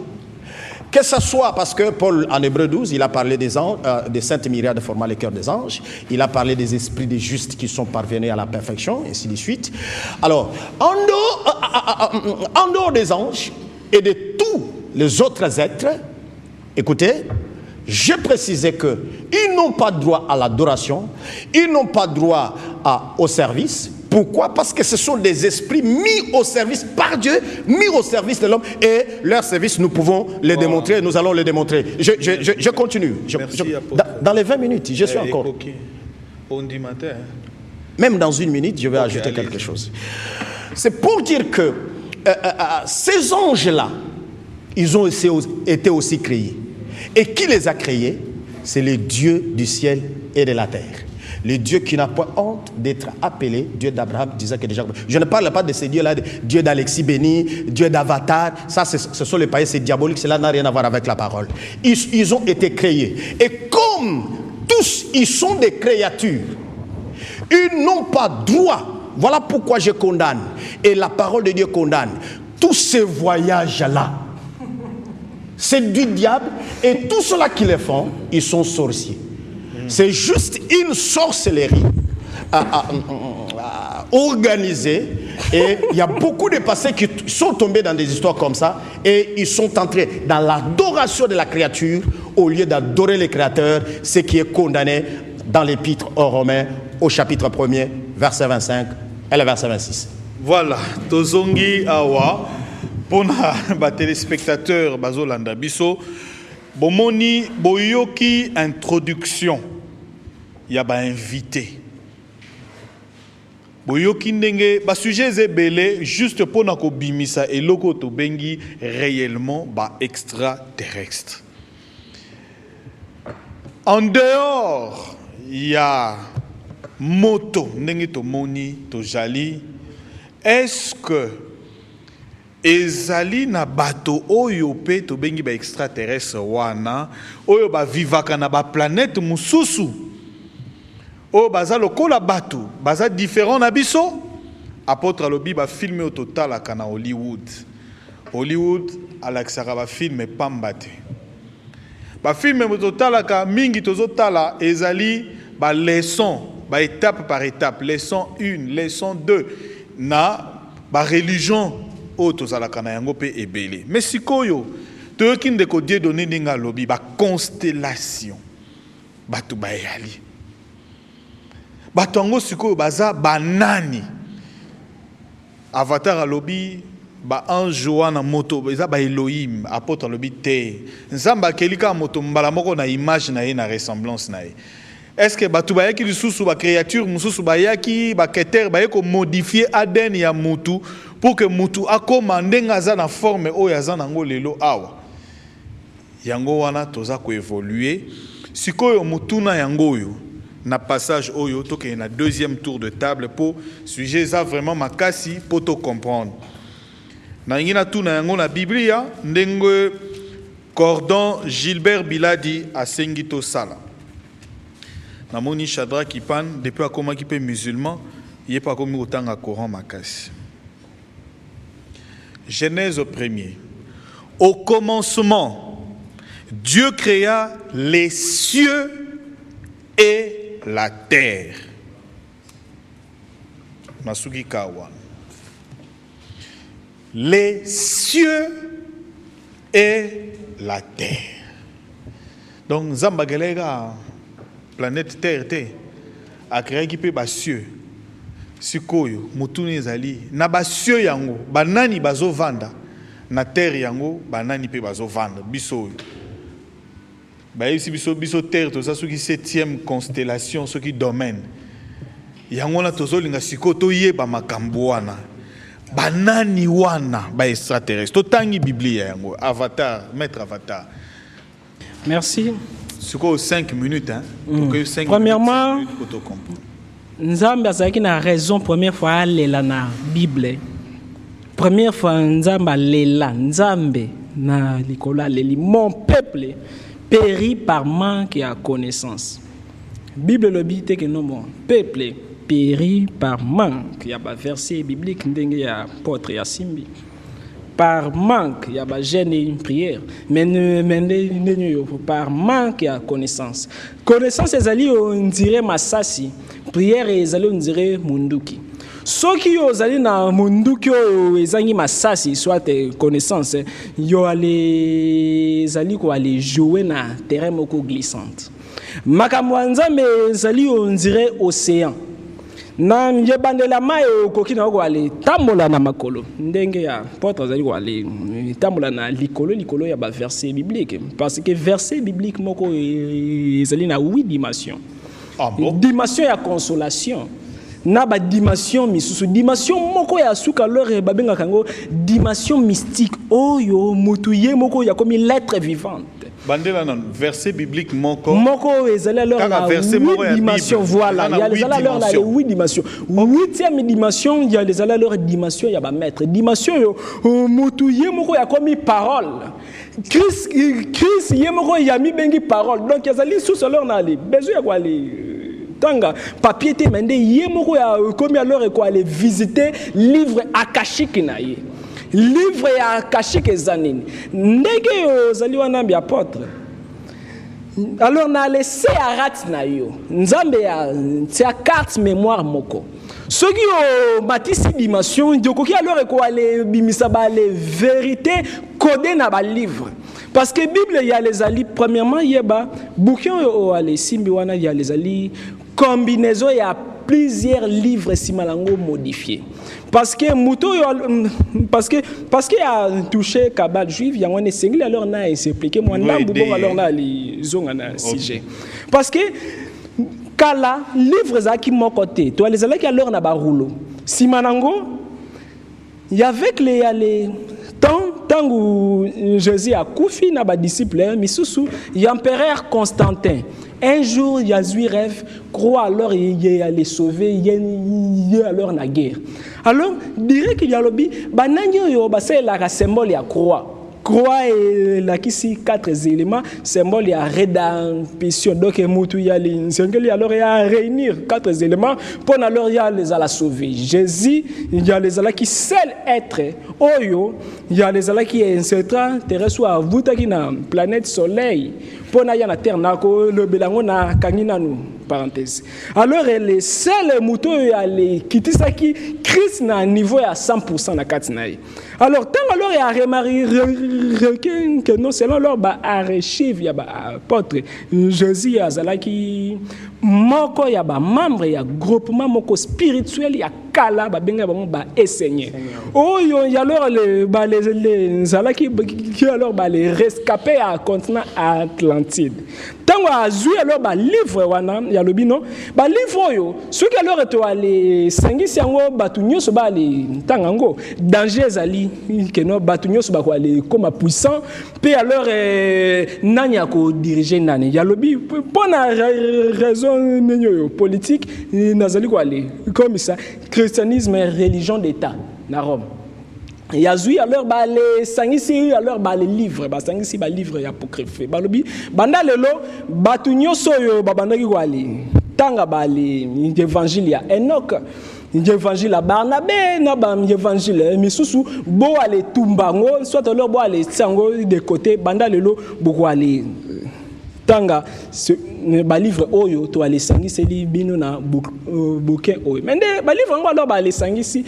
que ce soit, parce que Paul en Hébreux 12, il a parlé des anges, des saintes myriades formant le cœur des anges, il a parlé des esprits des justes qui sont parvenus à la perfection, et ainsi de suite. Alors, en dehors des anges et de tous les autres êtres, écoutez, je précisais qu'ils n'ont pas droit à l'adoration, ils n'ont pas droit au service. Pourquoi? Parce que ce sont des esprits mis au service par Dieu, mis au service de l'homme, et leur service, nous pouvons les démontrer, nous allons les démontrer. Je continue. Dans les 20 minutes, je suis encore. Même dans une minute, je vais ajouter quelque chose. C'est pour dire que ces anges-là, ils ont été aussi créés. Et qui les a créés? C'est le Dieu du ciel et de la terre. Le Dieu qui n'a pas honte d'être appelé Dieu d'Abraham, d'Isaac et de Jacob. Je ne parle pas de ces dieux-là, Dieu d'Alexis Béni, Dieu d'Avatar. Ça, ce sont les païens, c'est diabolique. Cela n'a rien à voir avec la parole. Ils ont été créés. Et comme tous tous, ils sont des créatures. Ils n'ont pas droit. Voilà pourquoi je condamne. Et la parole de Dieu condamne. Tous ces voyages-là, c'est du diable. Et tous ceux-là qui les font, ils sont sorciers. C'est juste une sorcellerie organisée. Et il y a beaucoup de passés qui sont tombés dans des histoires comme ça. Et ils sont entrés dans l'adoration de la créature au lieu d'adorer le Créateur, ce qui est condamné dans l'épître aux Romains au chapitre 1er, verset 25 et le verset 26. Voilà, tozongi awa pour les téléspectateurs bazolanda biso bomoni boyoki introduction ya ba invité boyoki ndenge ba sujet ebele juste pour na ko bimisa eloko to bengi réellement ba extraterrestre. En dehors il y a moto ndenge to moni to jali. Est-ce que ezali na bato oyo pe to bengi ba extraterrestre wana oyo ba vivaka na ba planète mususu oyo baza lokola bato baza différent na biso? Apôtre alobi ba filme au total aka na Hollywood alakisaka ba filme pamba te ba filme au total aka mingi tozotala ezali ba leçon ba étape par étape, leçon 1, leçon 2 na ba religion auto zalaka na yango pe ebele. Mais sikoyo toyoki ndeko die donné ninga lobi ba constellation batu bayali batu yango sikoyo baza banani Avatar alobi ba ange wana moto eza ba Elohim. Apôtre alobi te nzamba kelika moto mbala moko na image na ye na ressemblance na ye. Est-ce que batu bayaki lisusu ba créature mususu bayaki ba keter bayeko modifier ADN ya mutu pour que mutu akoma ndenga za na forme oyo aza nango lelo awa yango wana toza ko évoluer sikoyo mutuna yango oyo na passage oyo toke na deuxième tour de table pour sujet ça vraiment makasi pour to comprendre na ngina tuna yango na Biblia ndenge Cordon Gilbert Biladi asengi to sala. Namoni Shadrach Kipan, depuis comment qui peut musulman, il n'est pas comme autant à Coran Makas. Genèse au premier. Au commencement, Dieu créa les cieux et la terre. Masugi Kawan. Les cieux et la terre. Donc, Zambagelega. Planète Terre a créé qui peut cieux sikoyo mutuni ezali na cieux yango banani bazo vanda na terre yango banani pe bazo vanda biso ba ici biso terre to ça soki 7e constellation soki domaine yango na tozolinga siko to yeba makambo wana banani wana ba extraterrestre to tangi biblia yango Avatar maître Avatar. Merci. C'est quoi 5 minutes hein? Premièrement, Nzambe azaki na raison première fois lela na Bible. Première fois Nzamba lela Nzambe na likola leli mon peuple périt par manque de connaissance. Bible le dit que non mon peuple périt par manque. Il y a un verset biblique ndenge ya apôtre ya simbi. Par manque, il y a une gêne et une prière. Mais par manque, il y a connaissance. Connaissance, on dirait Massassi. Prière, on dirait Munduki. Ceux qui ont na Munduki, ils ont Massassi, soit connaissance, ils allaient jouer dans un terrain glissante. Makamwanza, mais on dirait océan. Na yebandela mai kokina ko ale tambola na makolo ndenge ya porte azali ko ale tambola na likolo ya ba verset biblique parce que verset biblique moko ezali na 8 dimensions. Ah bon? Dimension ya consolation na ba dimension misusu dimension moko ya suka lore babenga kango dimension mystique oyo mutu ye moko ya comme l'être vivante Bandela non verset biblique moko. Moko ezali alors Kaka na verset moko 8 dimensions, voilà. Il y a les alors là les 8 dimensions. 8e dimension, il y a les alors dimension ya ba maître. Dimension yo mutu ye moko ya komi parole. Christ ye moko ya mi bengi parole. Donc yazali sous alors na les besoin ya quoi les tanga papier te mende ye moko ya komi alors ko aller visiter livre akashique na ye. Livre ya akashique zanini. Ndege yo zali wana bi apôtre. Alors na laissé à rat na yo. Nzambe ya tia carte mémoire moko. Ce qui au matisi dimension diokoki alors ko aller bimisa ba les vérités codées na ba livre. Parce que Bible il y a les ali premièrement yeba bouquin o aller simbi wana il y a les ali combinaison il y a plusieurs livres simalango modifiés. Parce que parce qu'il a touché cabal juif, il y a un single alors na expliqué moi na bobo alors na les zonga na sujet. Parce que kala livres za ki mon côté, toi les alaki alors na ba rouleau. Simanango il y avait les tant où Jésus a koufi na ba disciple misusu l'empereur Constantin. Un jour, il y a eu rêve, croit alors il allait sauver, il y a alors la guerre. Alors, dirait qu'il y a lobby, bananyo yo c'est la symbole ya croix. Croix et là ici 4 éléments, symbole ya rédemption. Donc mutu ya les alors il y a réunir 4 éléments pour alors il y a les à la sauver. Jésus, il y a les ala qui seul être oyo, il y a les ala qui est incertain terrestre à vous qui na planète soleil. Pour na ya na terre na ko le belango na kangina nous parenthèse. Alors les seuls moutons ya les kitisaki Christ na niveau à 100% na katinaï. Alors tant alors ya remari que non selon leur ba archive ya ba apôtre Jésus azalaki moko ya ba membre ya groupement moko spirituel ya kala ba benga ba enseigner. Oh ya alors les zalaki qui alors ba les rescapés à continent Atlantide. Tant azui alors ba livre wana ya lobino ba livre yo ceux qui alors to aller sangisi yango batu nyoso ba les tangango danger zali que no batu nyoso ba ko aller comme puissant puis alors nanya ko diriger nani ya lobi pour na raison politique nazali ko aller comme ça christianisme est religion d'état na Rome. Yazui alors ba les sangisi alors ba les livres ba sangisi ba livre ya apocryphe ba lobi banda lelo batu nyoso yo ba bandaki ko aller tanga ba les évangile ya Enoch évangile à Barnabé na ba évangile misusu bo aller tumbango soit alors bo aller sango de côté banda lelo bo aller tanga ba livre oyo to aller sangisi li bino na bouquin oyo mais ba livre ngo alors ba aller sangisi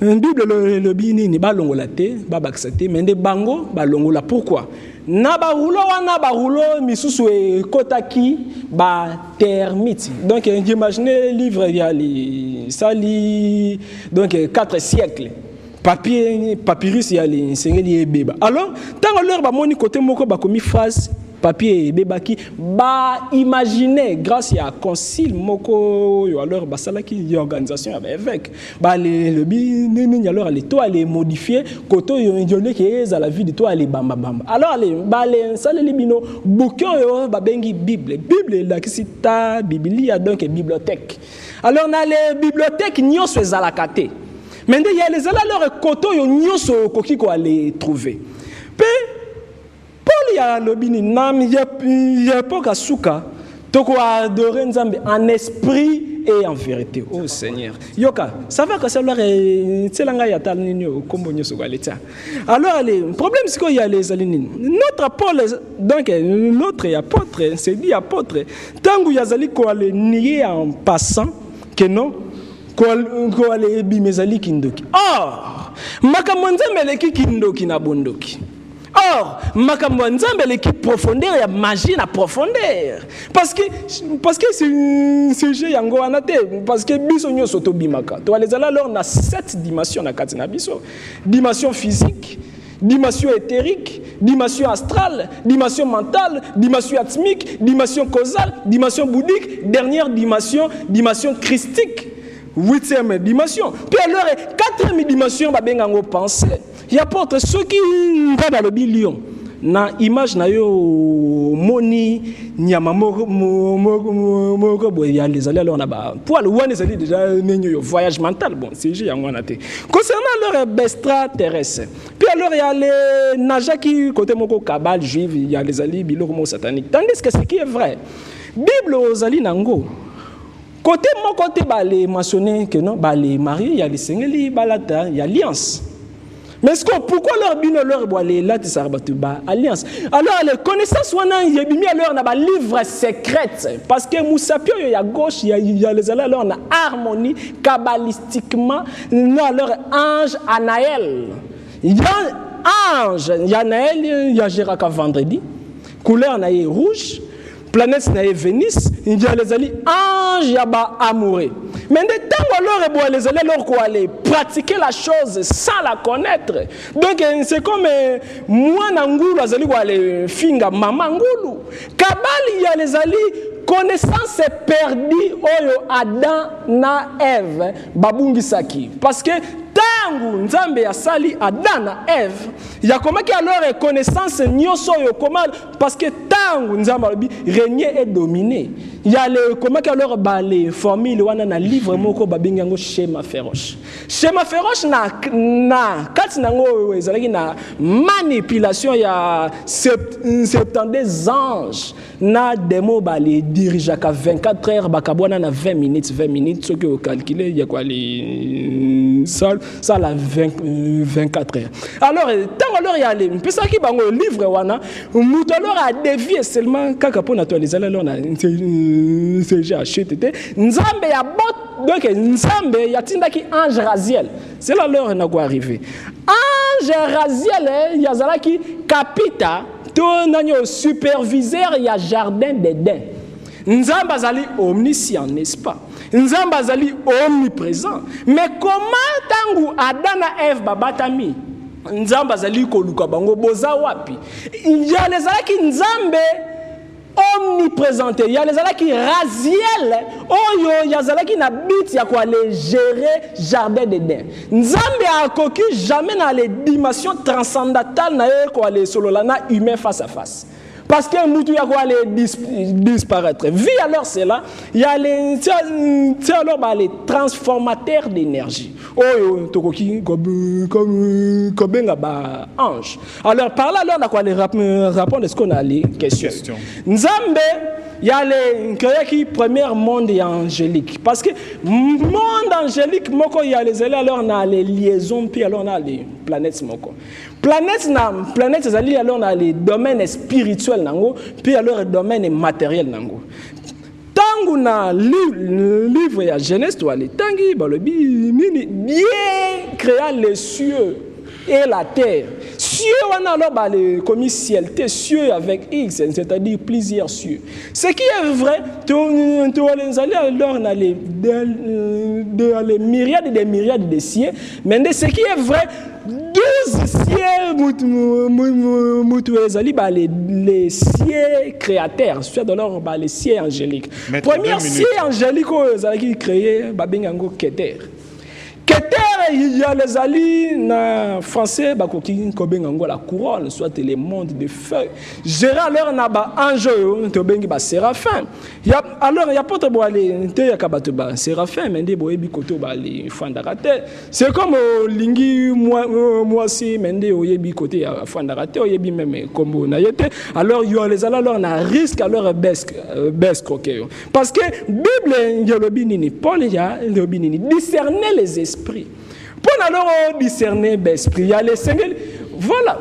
Bible le bini ni balongola te babakisa te mais bango balongola pourquoi na ba rouleau misusu e kotaki ba termite donc imaginez livre ya li sali donc 4 siècles papyrus ya li sengeli ebeba alors tant leur ba moni côté moko ba komi phrase papier bebaki ba imaginer grâce à concile moko yo alors ba sala ki organisation avec évêque ba le bi alors les to aller modifier koto yo ndionné que za la vie de toi aller bamba alors les ba les sala libino bouquin yo ba bengi bible la ki cita biblia donc bibliothèque alors na les bibliothèques nyoso ezalakate mais il y a les alors koto yo nyoso koki ko aller trouver Paul ya lobini nam ya poka suka toko adorer Nzambe en esprit et en vérité. Oh Seigneur. Yoka, ça va que ça leur est tselanga ya talninyo kombo nyoso galeta. Alors le problème c'est qu'il y a les alinines. Notre apôtre donc notre apôtre, c'est dit apôtre, tangu yazali ko aller nier en passant que non ko aller bimezali kindoki. Or, makamonzambe leki kindoki na bondoki. Or, makambo nzambe l'équipe profondeur ya magie na profondeur parce que c'est jeu yango anate parce que biso nyoso to bimaka to les alors na 7 dimensions na katina biso dimension physique dimension éthérique dimension astrale dimension mentale dimension atmique dimension causale dimension bouddhique dernière dimension christique 8e dimension puis alors 4e dimension ba bengango penser. Il y a apôtre ceux qui va dans le bilion. na image na yo moni nyama moko boy ya les allés alors na ba pour le one ezali déjà nenyo voyage mental bon c'est juste yango na te concernant leur extraterrestre puis alors il y a les najaki côté moko cabale juive il y a les alliés biloko satanique tandis que ce qui est vrai Bible aux alliés nango côté mon côté ba les mentionner que non ba les mariés il y a les sengeli balata il y a alliance. Mais pourquoi leur bino leur boile là tu ba alliance alors les connaissances wana yebimi alors na ba livre secret parce que Moussapio il y a gauche il y a les alors na harmonie kabbalistiquement na leur ange Anaël il y a ange il y a Anaël il y a Géraka vendredi couleur na rouge planète na Vénus il y a les alliés ange ya ba amoureux mais de temps alors les allez leur quoi aller pratiquer la chose sans la connaître donc c'est comme moi nangulu azali quoi aller finga mama ngulu kabali il y a les alliés connaissance est perdue oyo Adam na Ève babungisaki parce que tangu nzambe ya sali Adam na Ève ya comment que alors connaissance nyoso yo comment parce que tangu nzambe régner et dominer il y a le comment que alors ba les formules wana na livre moko babinga ngo schéma féroce na kati nango ezalaki na manipulation ya 70 anges na demo ba les dirigeaka 24 heures bakabwana na 20 minutes ce que vous calculez il y a quoi les ça la 24 heures alors tant alors il y a les pesa ki bango livre wana muto alors a dévié seulement kaka pona to les alors na c'est j'ai acheté nzambe ya bot donc nzambe ya tindaki ange Raziel c'est là leur na quoi arriver ange Raziel ya zalaki kapita to nanyo superviseur ya jardin d'Éden nzambe azali omniscient n'est-ce pas nzambe azali omniprésent mais comment tangu Adam na Ève babatami nzambe azali koluka bango boza wapi il y a les alaki nzambe omniprésente il y a les alaki Raziel oyo ya zalaki na bit ya quoi les gérer jardin d'Éden nzambe akoki jamais dans les dimensions transcendantales na quoi les sololana humain face à face parce que mutu ya quoi les disparaître vie alors c'est là il y a les alors bah les transformateurs d'énergie oyo tokoki comme ba ange alors par là alors on a quoi les répondre est-ce qu'on a les questions nzambe il y a les qui premier monde angélique parce que monde angélique moko il y a les alors on a les liaisons puis alors on a les planètes moko planète ezali alors on a les domaines spirituels nango puis alors le domaine matériel nango tangu na livre ya Genèse to ali tangi balobi nini bien créa les cieux et la terre cieux on a alors bah les comme ciel cieux avec x c'est-à-dire plusieurs cieux ce qui est vrai to les aller alors on a les myriades des myriades de cieux mais ce qui est vrai 12 cieux mutuezali bah les cieux créateurs soit alors bah les cieux angéliques premier cieux angélique qui créé bah bengango Keter il y a les alliés na français bakoki kobengango la couronne soit les mondes de feu Gérard alors na ba ange to bengi ba séraphin il y a alors il y a pas to boale te ya kabato ba séraphin mende boyebi koto ba les fandarate c'est comme lingi moi si mende oyebi côté ya fandarate oyebi même kombo na yete alors il y a les alors na risque alors baisse croquer parce que Bible yolobi nini Paul ya yolobi nini discerner les esprits. Pour alors discerner l'esprit, il y a les singles. Voilà.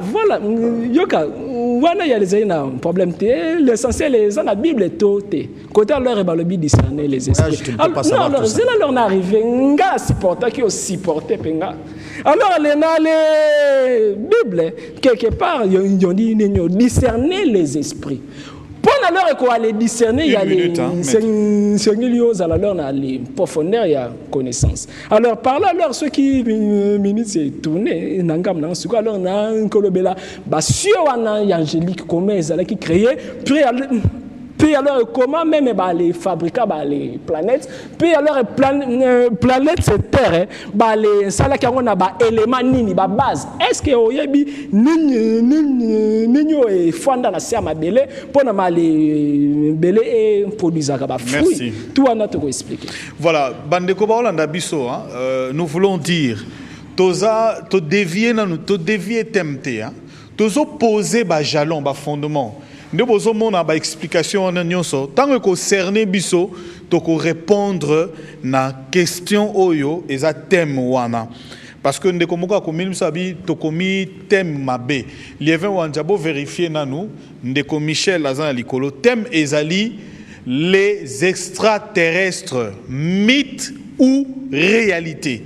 Yoka, wana il y a les problème. L'essentiel est la Bible est totée. Côté alors balobi discerner les esprits. Non, alors c'est là on est arrivé. Nga supporter qui aussi porter penga. Alors les Bible quelque part ils ont dit discerner les esprits. Pour alors quoi les discerner il y a les seigneurs alors on a les profondeurs il y a connaissance alors par là alors ceux qui minutes c'est tourné nangam nan suka alors na kolobela ba sur wana angélique comme ezala qui créé puis Puis alors, comment même les fabricants, les planètes, puis alors, planète, c'est Terre, les salles qui ont des éléments, des bases. Est-ce que vous avez dit, nous et Fanda na Siama Belé, pour les Belé et produisent des fruits. Tout à notre expliquer. Voilà, Bandeko Baolanda Bisso, nous voulons dire, to dévier temté, to poser ba jalon, ba fondement. Nous avons une explication tant que concerné biso to répondre na question oyo et za thème wana parce que ndeko moko akomi sabi to komi thème mabe lievin wanjabo vérifier nanu ndeko Michel azan likolo thème ezali les extraterrestres mythes ou réalité.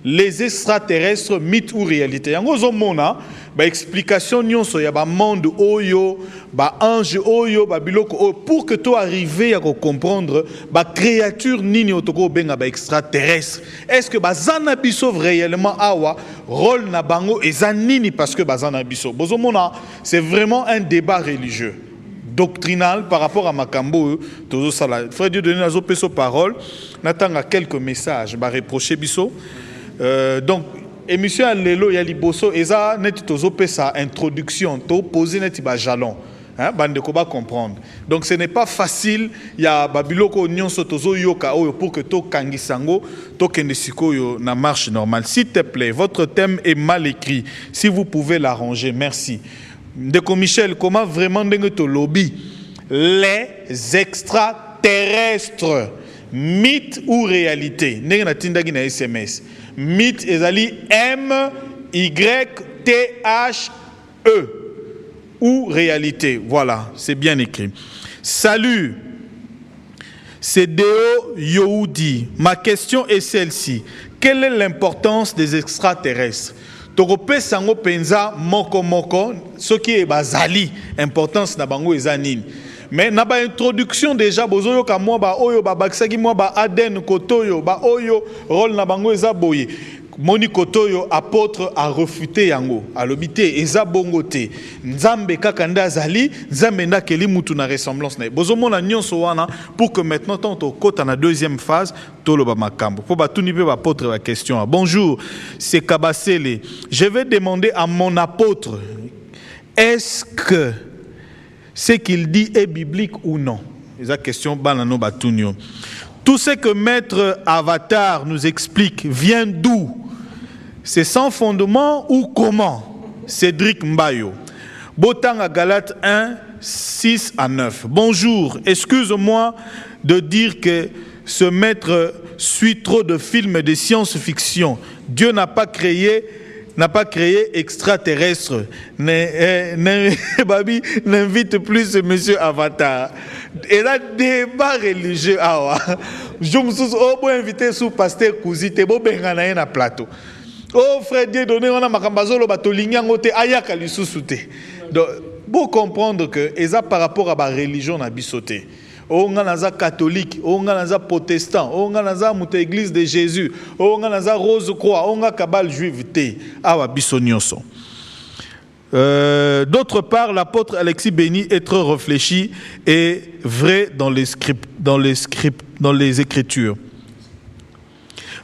Les extraterrestres mythes ou réalité. Yango zomona ba explication nyonso ya ba monde oyo ba ange oyo ba biloko oyo pour que tu arriver à comprendre ba créature nini otoko benga ba extraterrestre. Est-ce que ba zana biso réellement awa rôle na bango ezanini parce que ba zana biso. Bozomona c'est vraiment un débat religieux doctrinal par rapport à Makambo tozo sala. Frère Dieu donner nazo peso parole natanga quelques messages ba reprocher biso. Donc émission lelo ya liboso eza net tozo pesa introduction to poser net ba jalon hein bande ko ba comprendre. Donc ce n'est pas facile ya babiloko nyonso tozo yoka oyo pour que to kangisango to kende sikoyo na marche normale. S'il te plaît, votre thème est mal écrit. Si vous pouvez l'arranger, merci. Ndeko Michel, comment vraiment ndenge to lobby les extraterrestres mythe ou réalité ndenge na tindaki na SMS. Mythe ezali M-Y-T-H-E ou réalité. Voilà, c'est bien écrit. Salut, c'est Deo Youdi. Ma question est celle-ci. Quelle est l'importance des extraterrestres? Torope sango penza moko moko, ce qui est bazali, importance na bango ezanini. Mais na ba introduction déjà bozoyo ka moi ba oyo ba baksaki moi ba Aden Kotoyo ba oyo rôle na bango eza boye. Moni Kotoyo apôtre a refuté yango alobité eza bongo te. Nzambe kaka nda azali, nzambe nda keli mutu na ressemblance na. Bozomona nyonso wana pour que maintenant tant au kota na deuxième phase toloba makambo. Pour ba tuni pe ba apôtre la question. Bonjour, c'est Kabasele. Je vais demander à mon apôtre est-ce que ce qu'il dit est biblique ou non? C'est la question banano batunyo. Tout ce que Maître Avatar nous explique vient d'où? C'est sans fondement ou comment? Cédric Mbayo. Botanga Galate 1, 6 à 9. Bonjour, excuse-moi de dire que ce maître suit trop de films de science-fiction. Dieu n'a pas créé extraterrestre. Babi n'invite plus ce monsieur Avatar. Et là, débat religieux. Je me suis invité sous pasteur Kouzite, bo bengana na plateau. Oh frère Dieu donné on a makambazolo batolingango te ayaka lisusu te. Donc, pour comprendre que eza par rapport à la religion na bisoté. On a catholique, on a protestant, on a église de Jésus, on a rose croix, on a cabale juive té awa bisonyoso. D'autre part, l'apôtre Alexis Béni est très réfléchi et vrai dans les Écritures.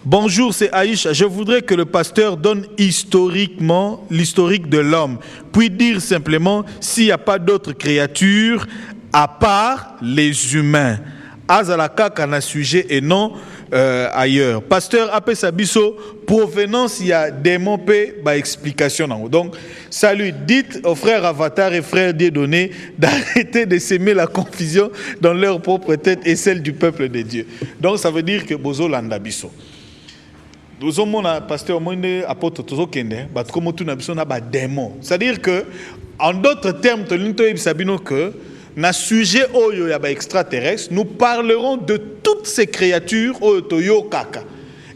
Bonjour, c'est Aïcha. Je voudrais que le pasteur donne historiquement l'historique de l'homme, puis dire simplement s'il n'y a pas d'autres créatures à part les humains. Azalaka kana sujet et non ailleurs. Pasteur Apé Sabiso, provenance, il y a démon pe ba explication. Donc, salut, dites aux frères Avatar et frères Dieudonné d'arrêter de s'aimer la confusion dans leur propre tête et celle du peuple de Dieu. Donc, ça veut dire que Bozo landa biso. Bozo mona pasteur moine apôtre tozo kende, bat komo tu na biso na ba démon. C'est-à-dire que, en d'autres termes, to linto sabino que na sujet oyo ya ba extraterrestre, nous parlerons de toutes ces créatures oyo toyo kaka.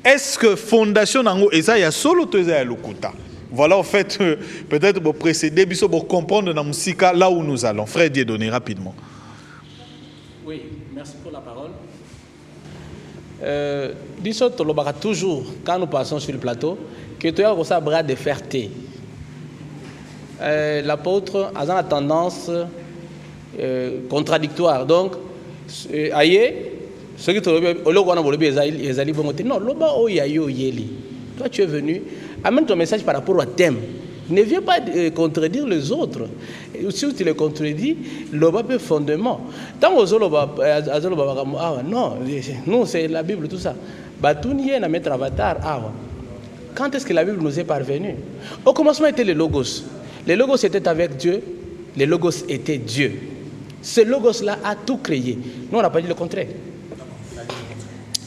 Est-ce que fondation nango eza ya solo to eza ya lokuta? Voilà en fait peut-être pour précéder biso pour comprendre na musika là où nous allons. Frère Dieudonné rapidement. Oui, merci pour la parole. Disons tolobaka toujours quand nous passons sur le plateau que tu as un bras de ferté. L'apôtre a la tendance contradictoire. Donc, aïe, ce qui te non, loba o yayo yeli. Toi, tu es venu, amène ton message par rapport au thème. Ne viens pas contredire les autres. Si tu les contredis, loba peut fondement. Tant que non, nous c'est la Bible, tout ça. Batouni est à mettre avatar. Quand est-ce que la Bible nous est parvenue? Au commencement était le Logos. Le Logos était avec Dieu. Le Logos était Dieu. Ce Logos-là a tout créé. Nous, on n'a pas dit le contraire.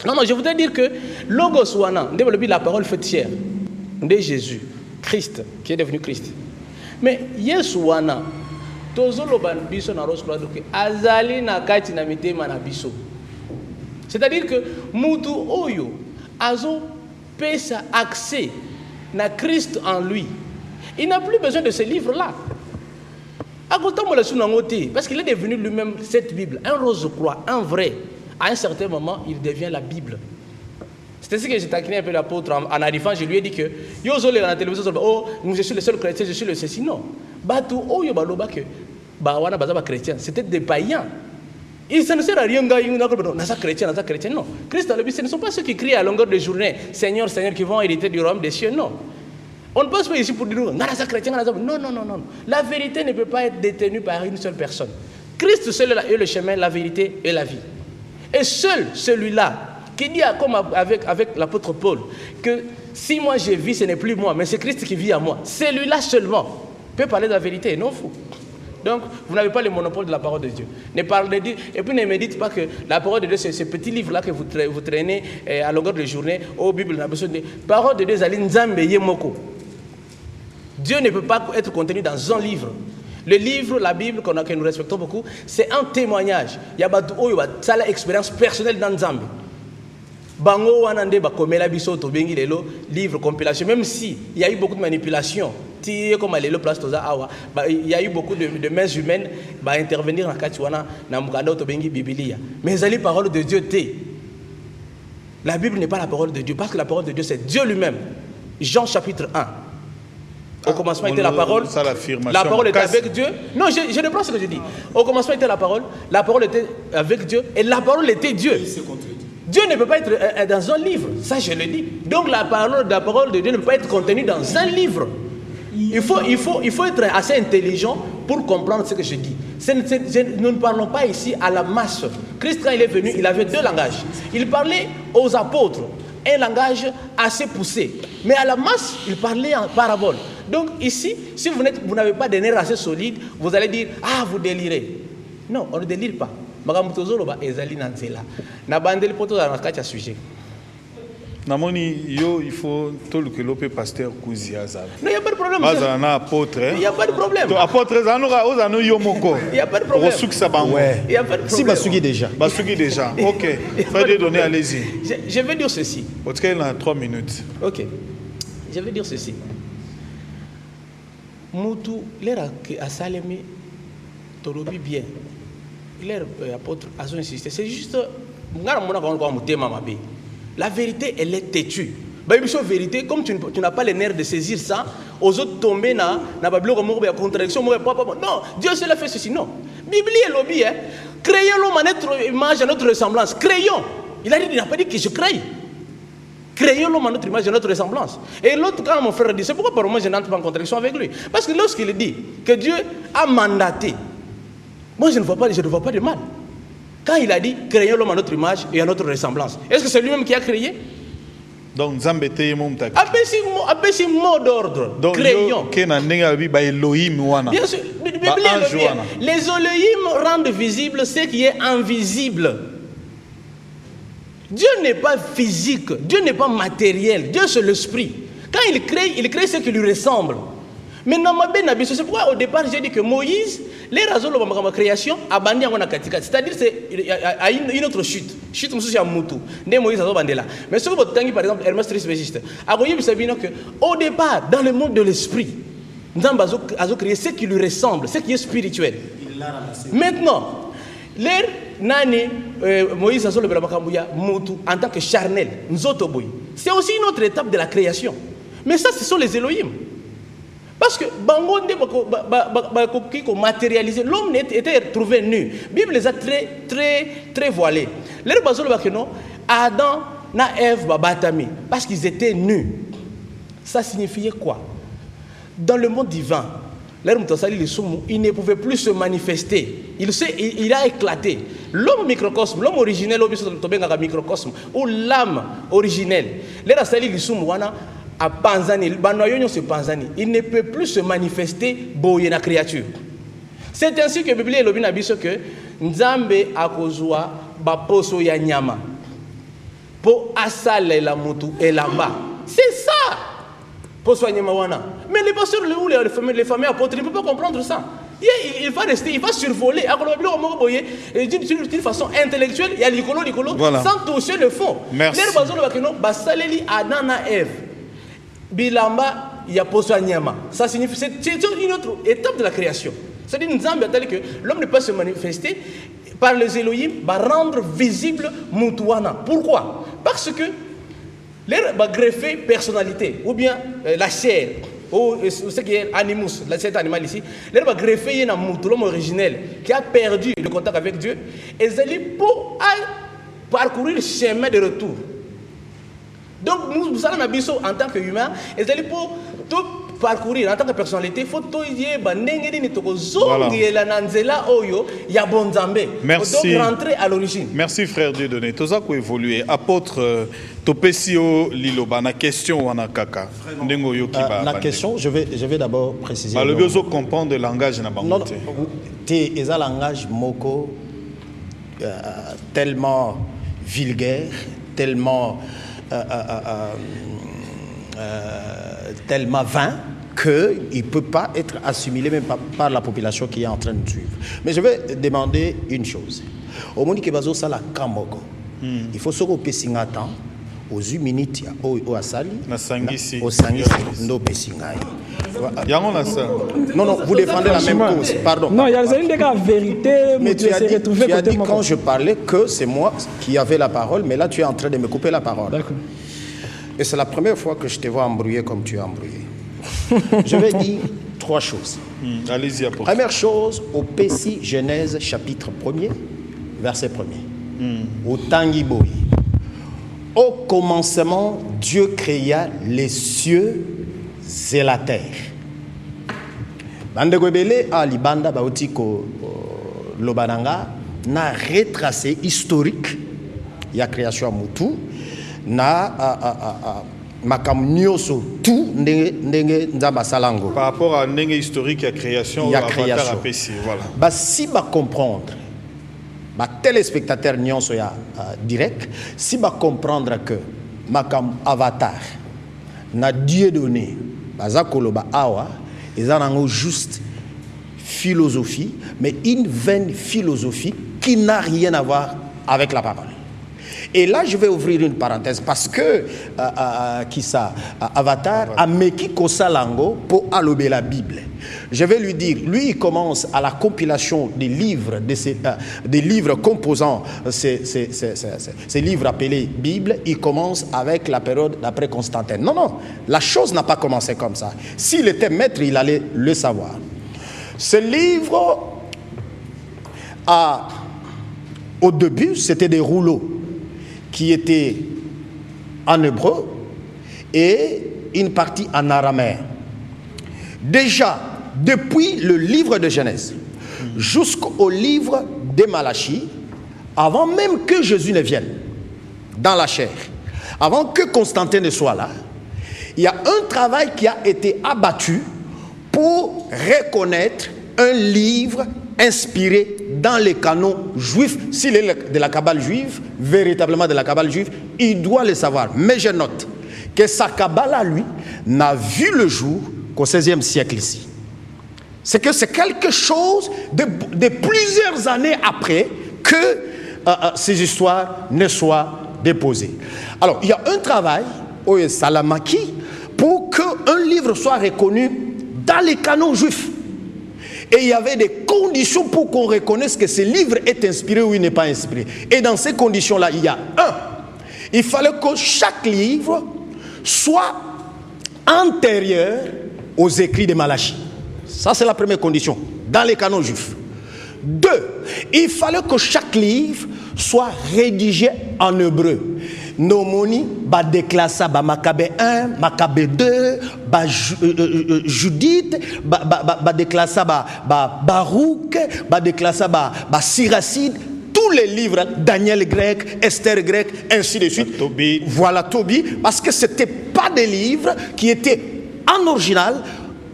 Non, je voudrais dire que Logos Wana, la parole faite chair de Jésus, Christ, qui est devenu Christ. Mais Yesu Wana, c'est-à-dire que Moutou Oyo, Azo pesa accès na Christ en lui. Il n'a plus besoin de ce livre-là. Parce qu'il est devenu lui-même cette Bible, un rose-croix, un vrai. À un certain moment, il devient la Bible. C'est ainsi que j'ai taquiné un peu l'apôtre en arrivant. Je lui ai dit que yo zolé dans la télévision, oh, je suis le seul chrétien, je suis le ceci. Non. Batou, oh, yo baloba que bawana bazaba chrétien. C'était des païens. Il ne sert à rien, chrétien, non. Christ, ce ne sont pas ceux qui crient à longueur de journée, Seigneur, Seigneur, qui vont hériter du royaume des cieux, non. On ne passe pas ici pour dire, non, non. La vérité ne peut pas être détenue par une seule personne. Christ seul est le chemin, la vérité et la vie. Et seul celui-là, qui dit comme avec l'apôtre Paul, que si moi je vis, ce n'est plus moi, mais c'est Christ qui vit à moi. Celui-là seulement peut parler de la vérité, non fou. Donc, vous n'avez pas le monopole de la parole de Dieu. Ne parlez de, et puis ne me dites pas que la parole de Dieu, c'est ce petit livre-là que vous traînez à longueur de journée. Oh, Bible, on a besoin de... Parole de Dieu, Dieu ne peut pas être contenu dans un livre. Le livre, la Bible, que nous respectons beaucoup, c'est un témoignage. Il y a une expérience personnelle dans Nzambe. Bango wanande ba komela biso to bengi lelo livre compilation, même si il y a eu beaucoup de manipulations. Il y a eu beaucoup de mains humaines qui intervenir dans Katiwana, dans Mukanda to bengi Biblia. Mais les paroles de Dieu t'es. La Bible n'est pas la parole de Dieu, parce que la parole de Dieu c'est Dieu lui-même. Jean chapitre 1. Au commencement était la parole. La parole était avec Dieu. Non, je reprends ce que je dis. Au commencement était la parole était avec Dieu, et la parole était Dieu. Dieu ne peut pas être dans un livre, ça je le dis. Donc la parole de Dieu ne peut pas être contenue dans un livre. Il faut être assez intelligent pour comprendre ce que je dis. Nous ne parlons pas ici à la masse. Christ, quand il est venu, il avait deux langages. Il parlait aux apôtres, un langage assez poussé. Mais à la masse, il parlait en parabole. Donc ici, si vous n'avez pas des nerfs assez solides, vous allez dire, ah, vous délirez. Non, on ne délire pas. Namoni, il faut tout le que l'opé pasteur Kouziazab. Non, il n'y a pas de problème. Il n'y a pas de problème. Apôtre, il n'y a pas de problème. Il n'y a pas de problème. Si Basugi déjà. Basugi déjà. Ok. Faites donner, allez-y. Je vais dire ceci. En tout cas, il a 3 minutes. Ok. Je vais dire ceci. Moutou, l'air à Salemé, Torobi bien. L'air apôtre a insisté. C'est juste. La vérité, elle est têtue. Vérité, comme tu n'as pas les nerfs de saisir ça, aux autres tomber dans la contradiction. Non, Dieu seul a fait ceci. Non. Bible est lobby. Créons l'homme à notre image, à notre ressemblance. Créons. Il n'a pas dit que je crée. Créons l'homme à notre image, à notre ressemblance. Et l'autre, quand mon frère dit, c'est pourquoi par moi je n'entre pas en contradiction avec lui. Parce que lorsqu'il dit que Dieu a mandaté, moi je ne vois pas de mal. Quand il a dit, créons l'homme à notre image et à notre ressemblance, est-ce que c'est lui-même qui a créé? Donc, Zambete Abessi mot d'ordre. Créons. Bien sûr, les Elohim rendent visible ce qui est invisible. Dieu n'est pas physique, Dieu n'est pas matériel, Dieu c'est l'esprit. Quand il crée ce qui lui ressemble. Mais c'est pourquoi au départ j'ai dit que Moïse, les raisons de la création, c'est-à-dire c'est une autre chute. Chute à Moutou. Moïse a mais ce que vous avez par exemple, Hermès Trismégiste, au départ, dans le monde de l'esprit, nous avons créé ce qui lui ressemble, ce qui est spirituel. Maintenant, l'air Nani, Moïse a Moutou en tant que charnel, c'est aussi une autre étape de la création. Mais ça, ce sont les Elohim. Parce que bango nde ko matérialiser, l'homme était trouvé nu. La Bible les a très voilés. Les bazolo bakeno Adam na Ève babatami parce qu'ils étaient nus. Ça signifiait quoi? Dans le monde divin, il ne pouvait plus se manifester. Il a éclaté. L'homme microcosme, l'homme originel, microcosme, ou l'âme originelle, il ne peut plus se manifester dans la créature. C'est ainsi que la Bible dit que Nzambe akozwa baposo ya nyama pour asale la mutu et là-bas. C'est ça. Pour soigner Mawana. Mais les pasteurs, les familles apôtres, ils ne peuvent pas comprendre ça. Il va rester, il va survoler. D'une façon intellectuelle, il y a l'icolo, voilà. Sans toucher le fond. Merci. Ça signifie, c'est une autre étape de la création. C'est-à-dire que l'homme ne peut se manifester par les Elohim, va rendre visible Moutouana. Pourquoi? Parce que les greffer personnalité, ou bien la chair, ou ce qui est animus, cet animal ici, les greffer l'homme originel qui a perdu le contact avec Dieu, et ils pour parcourir le chemin de retour. Donc nous allons en tant qu'humains, et ils pour tout parcourir en tant que personnalité, il faut tout merci. Donc rentrer à l'origine. Merci frère Dieudonné. Tout ça évoluer. Apôtre Topesio Liloba, na question wana kaka. La question, je vais d'abord préciser. Le besoin comprendre le langage na bango. Non, c'est un langage moko tellement vulgaire, tellement tellement vain qu'il ne peut pas être assimilé même par la population qui est en train de suivre. Mais je vais demander une chose. Au monde qui bazo sala kamoko. Il faut se repessinga temps aux 8 minutes au asali na sangisi au sangisi ndo pesinga. Non, vous défendez la même cause. Pardon. Non, il y a une vérité. Mais tu as dit quand je parlais que c'est moi qui avais la parole, mais là tu es en train de me couper la parole. D'accord. Et c'est la première fois que je te vois embrouiller comme tu es embrouillé. Je vais dire 3 choses. Allez-y, apôtre. Première chose, au Pessi Genèse chapitre 1er, verset 1er. Au Tangiboy. Au commencement, Dieu créa les cieux et la terre. Bandegwebele a libanda bautiko lobananga na retracé historique ya création à Moutou na makamnioso tout ndenge nzamba salango par rapport à ndenge historique ya création ya création voilà. Ba si ba comprendre ba téléspectateur nyonso ya direct si ba comprendre que makam avatar na Dieu donné baza koloba awa ezanango juste philosophie mais une vaine philosophie qui n'a rien à voir avec la parole. Et là, je vais ouvrir une parenthèse parce que Avatar a meki kosalango pour allober la Bible. Je vais lui dire, lui, il commence à la compilation des livres, des livres composant ces livres appelés Bible. Il commence avec la période d'après Constantin. Non, non, la chose n'a pas commencé comme ça. S'il était maître, il allait le savoir. Ce livre, au début, c'était des rouleaux qui était en hébreu et une partie en araméen. Déjà, depuis le livre de Genèse jusqu'au livre de Malachie, avant même que Jésus ne vienne dans la chair, avant que Constantin ne soit là, il y a un travail qui a été abattu pour reconnaître un livre inspiré dans les canons juifs. S'il est de la Kabbale juive, véritablement de la Kabbale juive, il doit le savoir. Mais je note que sa Kabbale à lui n'a vu le jour qu'au XVIe siècle ici. C'est que c'est quelque chose de plusieurs années après que ces histoires ne soient déposées. Alors, il y a un travail au Salamaki pour qu'un livre soit reconnu dans les canons juifs. Et il y avait des conditions pour qu'on reconnaisse que ce livre est inspiré ou il n'est pas inspiré. Et dans ces conditions-là, il y a il fallait que chaque livre soit antérieur aux écrits de Malachie. Ça, c'est la première condition, dans les canons juifs. 2, il fallait que chaque livre soit rédigé en hébreu. Nomoni, ba déclassa, ba Maccabée 1, Maccabée 2, ba Judith, ba déclassa, ba Baruch, ba déclassa, ba Siracide. Tous les livres, Daniel grec, Esther grec, ainsi de suite. Tobie. Voilà Tobie, parce que ce n'étaient pas des livres qui étaient en original,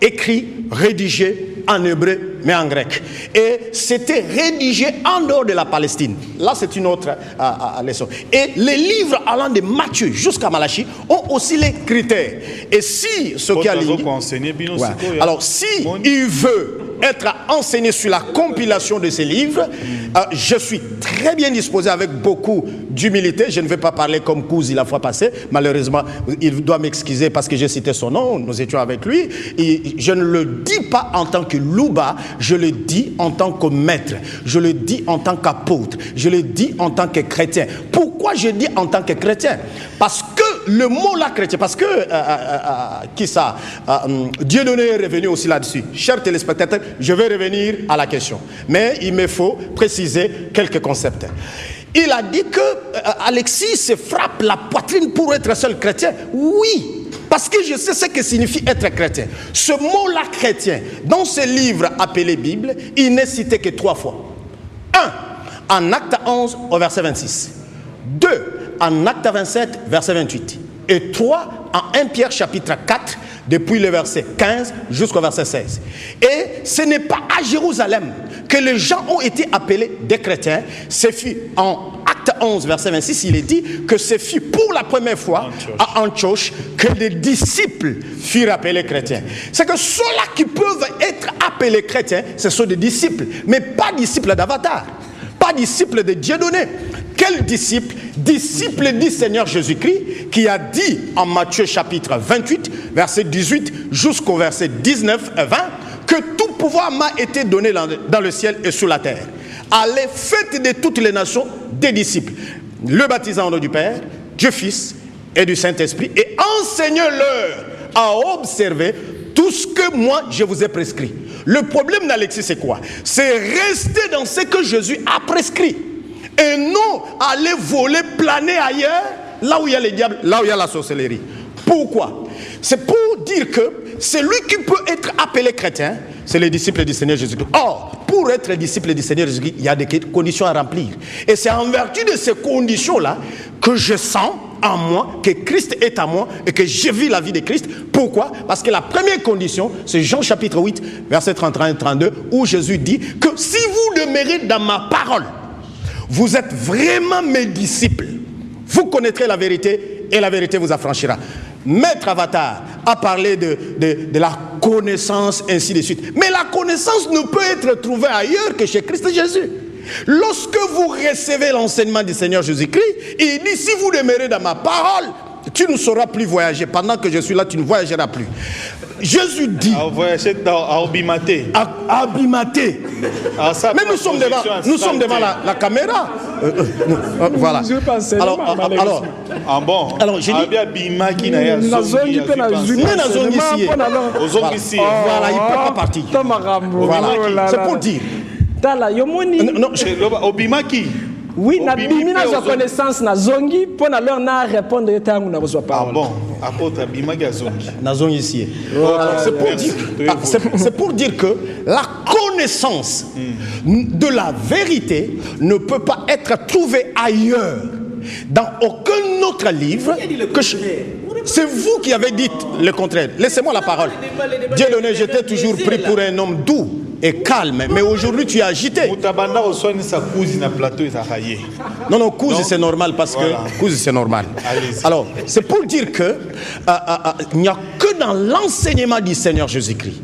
écrits, rédigés en hébreu, mais en grec. Et c'était rédigé en dehors de la Palestine. Là, c'est une autre leçon. Et les livres allant de Matthieu jusqu'à Malachie ont aussi les critères. Et si ce qui a alors, si il veut être enseigné sur la compilation de ces livres, je suis très bien disposé avec beaucoup d'humilité. Je ne vais pas parler comme Kouzi la fois passée. Malheureusement, il doit m'excuser parce que j'ai cité son nom. Nous étions avec lui. Et je ne le dis pas en tant que louba, je le dis en tant que maître. Je le dis en tant qu'apôtre. Je le dis en tant que chrétien. Pourquoi je dis en tant que chrétien? Parce que le mot là chrétien, parce que qui ça Dieudonné est revenu aussi là-dessus. Chers téléspectateurs, je vais revenir à la question, mais il me faut préciser quelques concepts. Il a dit que Alexis se frappe la poitrine pour être seul chrétien. Oui, parce que je sais ce que signifie être chrétien. Ce mot-là chrétien, dans ce livre appelé Bible, il n'est cité que 3 fois. 1, en Acte 11 au verset 26. 2, en Acte 27, verset 28. Et 3, en 1 Pierre chapitre 4, depuis le verset 15 jusqu'au verset 16. Et ce n'est pas à Jérusalem que les gens ont été appelés des chrétiens. Ce fut en Acte 11, verset 26, il est dit que ce fut pour la première fois à Antioche que des disciples furent appelés chrétiens. C'est que ceux-là qui peuvent être appelés chrétiens, ce sont des disciples, mais pas disciples d'Avatar, pas disciples de Dieudonné. Quel disciple? Disciple du Seigneur Jésus-Christ, qui a dit en Matthieu chapitre 28, verset 18 jusqu'au verset 19 et 20, que tout pouvoir m'a été donné dans le ciel et sur la terre. Allez, faites de toutes les nations des disciples, le baptisant au nom du Père, du Fils et du Saint-Esprit, et enseignez-leur à observer tout ce que moi je vous ai prescrit. Le problème d'Alexis, c'est quoi? C'est rester dans ce que Jésus a prescrit. Et non aller voler, planer ailleurs, là où il y a les diables, là où il y a la sorcellerie. Pourquoi? C'est pour dire que celui qui peut être appelé chrétien, c'est les disciples du Seigneur Jésus-Christ. Or, pour être disciple du Seigneur Jésus-Christ, il y a des conditions à remplir. Et c'est en vertu de ces conditions-là que je sens en moi que Christ est à moi et que je vis la vie de Christ. Pourquoi? Parce que la première condition, c'est Jean chapitre 8, verset 31 et 32, où Jésus dit que si vous demeurez dans ma parole, vous êtes vraiment mes disciples. Vous connaîtrez la vérité et la vérité vous affranchira. Maître Avatar a parlé de la connaissance, ainsi de suite. Mais la connaissance ne peut être trouvée ailleurs que chez Christ Jésus. Lorsque vous recevez l'enseignement du Seigneur Jésus-Christ, il dit, si vous demeurez dans ma parole, tu ne sauras plus voyager. Pendant que je suis là, tu ne voyageras plus. Jésus dit... À Abimaté. À Abimaté. Mais nous sommes devant la caméra. Voilà. Alors, j'ai dit... Voilà, il ne peut pas partir. Voilà, c'est pour dire. Non, Obimaki. Oui, na bimina za connaissance na zongi pour na leur na répondre tangu na reçoit pas. Ah bon, apôtre Abimaki zongi. Na zongi ici. C'est pour dire que la connaissance de la vérité ne peut pas être trouvée ailleurs dans aucun autre livre que c'est vous qui avez dit le contraire. Laissez-moi la parole. Dieudonné, j'étais toujours pris pour un homme doux et calme, mais aujourd'hui tu es agité. Non, Kouzi c'est normal parce que Kouzi c'est normal. Alors, c'est pour dire que il n'y a que dans l'enseignement du Seigneur Jésus-Christ,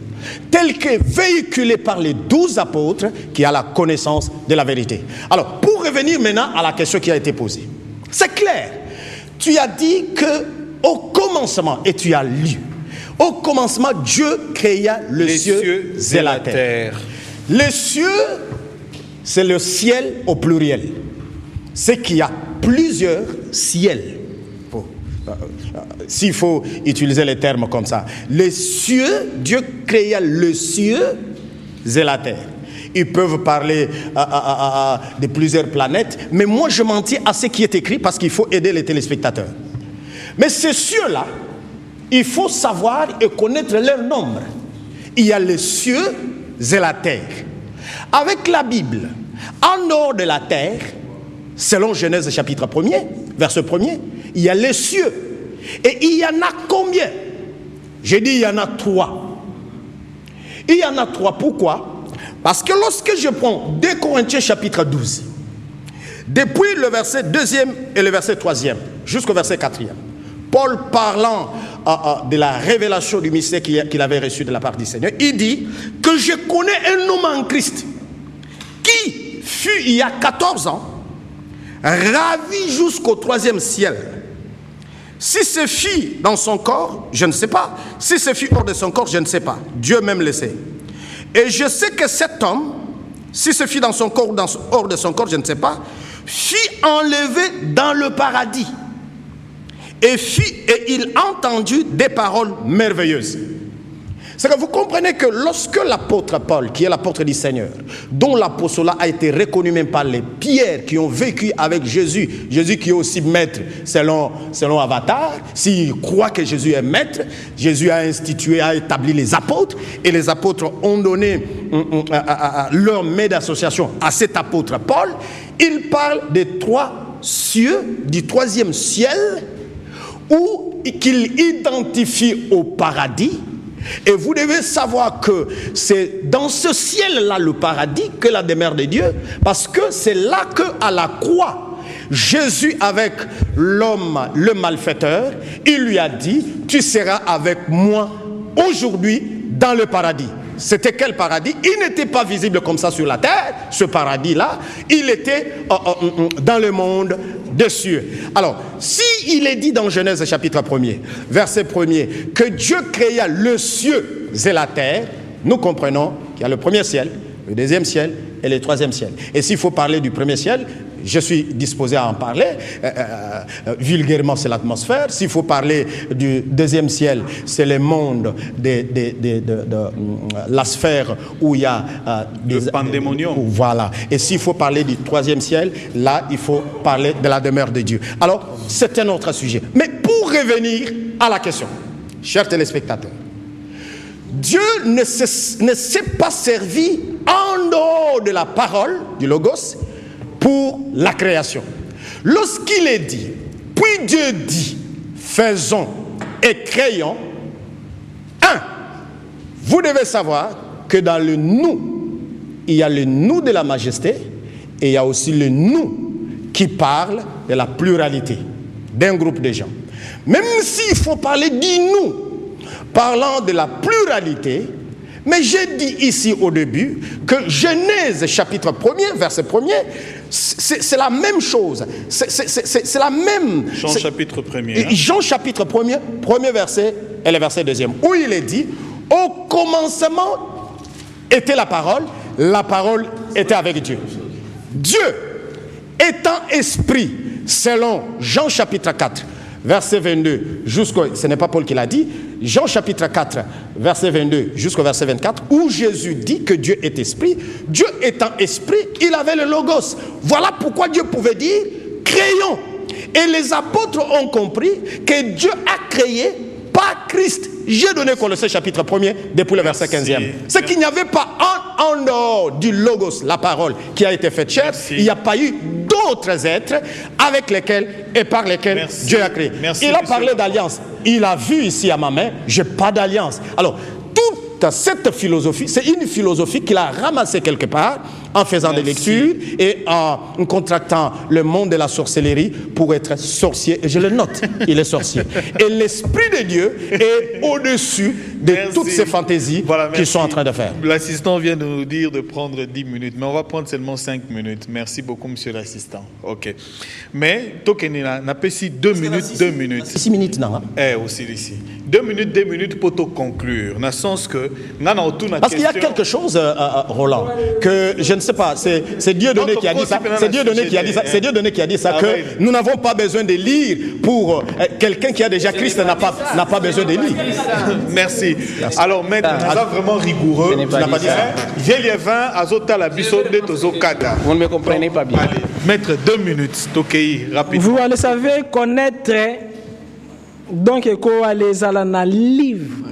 tel que véhiculé par les 12 apôtres, qui a la connaissance de la vérité. Alors, pour revenir maintenant à la question qui a été posée, c'est clair. Tu as dit que au commencement, et tu as lu, au commencement, Dieu créa les cieux et la terre. Les cieux, c'est le ciel au pluriel. C'est qu'il y a plusieurs ciels. s'il faut utiliser les termes comme ça. Les cieux, Dieu créa le cieux et la terre. Ils peuvent parler de plusieurs planètes, mais moi je m'en tiens à ce qui est écrit parce qu'il faut aider les téléspectateurs. Mais ces cieux-là, il faut savoir et connaître leur nombre. Il y a les cieux et la terre. Avec la Bible, en dehors de la terre, selon Genèse chapitre 1er, verset 1er, il y a les cieux. Et il y en a combien? J'ai dit il y en a 3. Il y en a 3. Pourquoi? Parce que lorsque je prends 2 Corinthiens chapitre 12, depuis le verset 2e et le verset 3e, jusqu'au verset 4e, Paul parlant de la révélation du mystère qu'il avait reçu de la part du Seigneur, il dit que je connais un homme en Christ qui fut il y a 14 ans ravi jusqu'au 3e ciel. Si ce fut dans son corps, je ne sais pas. Si ce fut hors de son corps, je ne sais pas. Dieu même le sait. Et je sais que cet homme, si ce fut dans son corps ou hors de son corps, je ne sais pas, fut enlevé dans le paradis. Et il entendu des paroles merveilleuses. C'est que vous comprenez que lorsque l'apôtre Paul, qui est l'apôtre du Seigneur, dont l'apostolat a été reconnu même par les pierres qui ont vécu avec Jésus, Jésus qui est aussi maître selon Avatar, s'il croit que Jésus est maître, Jésus a institué, a établi les apôtres, et les apôtres ont donné leur main d'association à cet apôtre Paul. Il parle des 3 cieux, du 3e ciel, où qu'il identifie au paradis. Et vous devez savoir que c'est dans ce ciel-là, le paradis, que la demeure de Dieu, parce que c'est là qu'à la croix, Jésus avec l'homme, le malfaiteur, il lui a dit, tu seras avec moi aujourd'hui dans le paradis. C'était quel paradis? Il n'était pas visible comme ça sur la terre, ce paradis-là. Il était dans le monde des cieux. Alors, si il est dit dans Genèse chapitre 1er, verset 1er, que Dieu créa le ciel et la terre, nous comprenons qu'il y a le premier ciel, le deuxième ciel et le troisième ciel. Et s'il faut parler du premier ciel, je suis disposé à en parler. Vulgairement, c'est l'atmosphère. S'il faut parler du deuxième ciel, c'est le monde de la sphère où il y a le pandémonium. Voilà. Et s'il faut parler du troisième ciel, là, il faut parler de la demeure de Dieu. Alors, c'est un autre sujet. Mais pour revenir à la question, chers téléspectateurs, Dieu ne s'est pas servi en dehors de la parole, du Logos, pour la création. Lorsqu'il est dit, puis Dieu dit, faisons et créons, vous devez savoir que dans le nous, il y a le nous de la majesté et il y a aussi le nous qui parle de la pluralité d'un groupe de gens. Même s'il faut parler du nous, parlant de la pluralité, mais j'ai dit ici au début que Genèse chapitre 1er, verset 1er, c'est la même chose. C'est la même... Jean chapitre 1er. Jean chapitre 1er, premier verset et le verset 2e, où il est dit, au commencement était la parole était avec Dieu. Dieu étant esprit, selon Jean chapitre 4, verset 22, ce n'est pas Paul qui l'a dit, Jean chapitre 4, verset 22 jusqu'au verset 24, où Jésus dit que Dieu est esprit. Dieu étant esprit, il avait le logos. Voilà pourquoi Dieu pouvait dire, créons. Et les apôtres ont compris que Dieu a créé par Christ. J'ai donné Colossiens chapitre 1er depuis le verset 15e. C'est qu'il n'y avait pas en dehors du logos, la parole qui a été faite chair, il n'y a pas eu d'autres êtres avec lesquels et par lesquels Dieu a créé. Il a parlé d'alliance. Il a vu ici à ma main, j'ai pas d'alliance. Alors, toute cette philosophie, c'est une philosophie qu'il a ramassée quelque part en faisant des lectures et en contractant le monde de la sorcellerie pour être sorcier. Et je le note, il est sorcier. Et l'Esprit de Dieu est au-dessus de toutes ces fantaisies qu'ils sont en train de faire. L'assistant vient de nous dire de prendre 10 minutes, mais on va prendre seulement 5 minutes. Merci beaucoup, monsieur l'assistant. Ok. Mais, Tokenina, n'a pas si 2 minutes, 2 minutes. 6 minutes, non. Aussi ici. 2 minutes pour te conclure. Dans le sens que... Parce qu'il y a quelque chose, Roland, que je ne sais pas, c'est Dieudonné qui a dit ça. C'est Dieudonné qui a dit ça. C'est Dieudonné qui a dit ça, que nous n'avons pas besoin de lire pour quelqu'un qui a déjà Christ n'a pas besoin de lire. Merci. Alors, maître, nous sommes vraiment rigoureux. Tu n'as pas dit ça. J'ai les 20 azota la biso de tozo kada. Vous ne me comprenez pas bien. Allez, maître, 2 minutes. Tokei, rapidement. Vous allez savez connaître donc quoi les alana livre.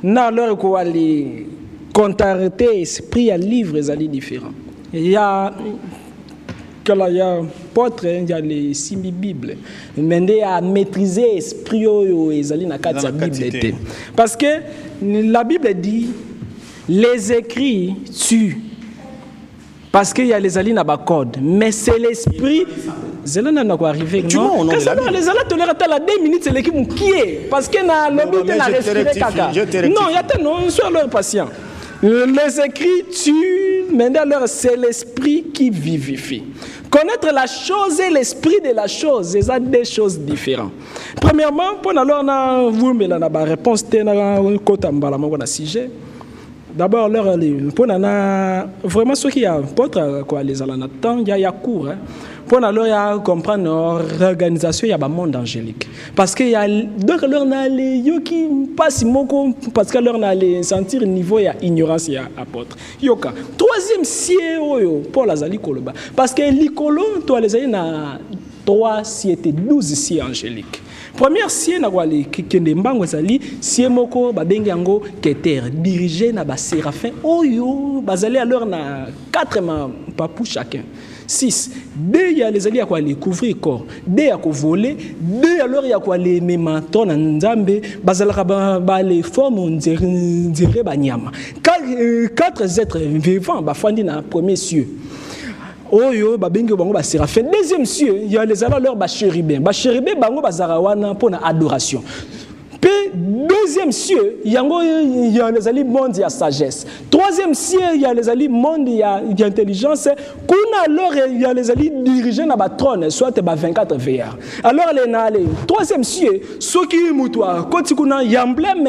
Non, alors quoi les contrariétés esprit à livre les différents. Il y a que là il y a potre, il y a les 6000 bibles. Mais il y a maîtriser esprit les alina 4 bible. Parce que la Bible dit les écrits tuent. Parce qu'il y a les alina bas code, mais c'est l'esprit. Zelana n'a pas arrivé. Tu vois, on a les alina tolère à 2 minutes, c'est l'équipe qui est. Parce que na lobby n'a respiré caca. Non, il y a non, sois leur patient. Les écrits tuent, mais alors c'est l'esprit qui vivifie. Connaître la chose et l'esprit de la chose, c'est deux choses différentes. Premièrement, pour alors vous me la réponse na sujet. D'abord, pour vraiment ce qui apporte quoi les alanatans, il y a cours. Pour alors comprendre l'organisation, il y a un monde angélique. Parce qu'il y a donc leur les qui passent parce que leur les sentir niveau il y a ignorance il y a apôtre. Yoka. Troisième sié pour la zali koloba. Parce que l'icolo toi les na 3 siété 12 sié angéliques. Première sié na wali kende mbango zali sié moko babengi yango keter dirigé na ba séraphin oyo bazali alors na 4 papou chacun. 6. 2, il y a les alliés à les couvrir corps. 2, il y a voler. 2, alors il y a quoi les mémantons en Nzambe. Bazalaka les formes, on dirait banyama. 4 êtres vivants, bafandi na premier cieux. Oyo, babengi bango ba séraphin. Deuxième cieux, il y a les alliés alors ba chérubins. Ba chérubins bango bazarawana pour la adoration. Puis, deuxième cieux, il y a les alliés monde, il y a sagesse. Troisième cieux, il y a les alliés monde, il y a intelligence. Alors, il y a les alliés dirigés dans le trône, soit 24 VR. Alors, les troisième cieux, ceux qui sont quand il y a un emblème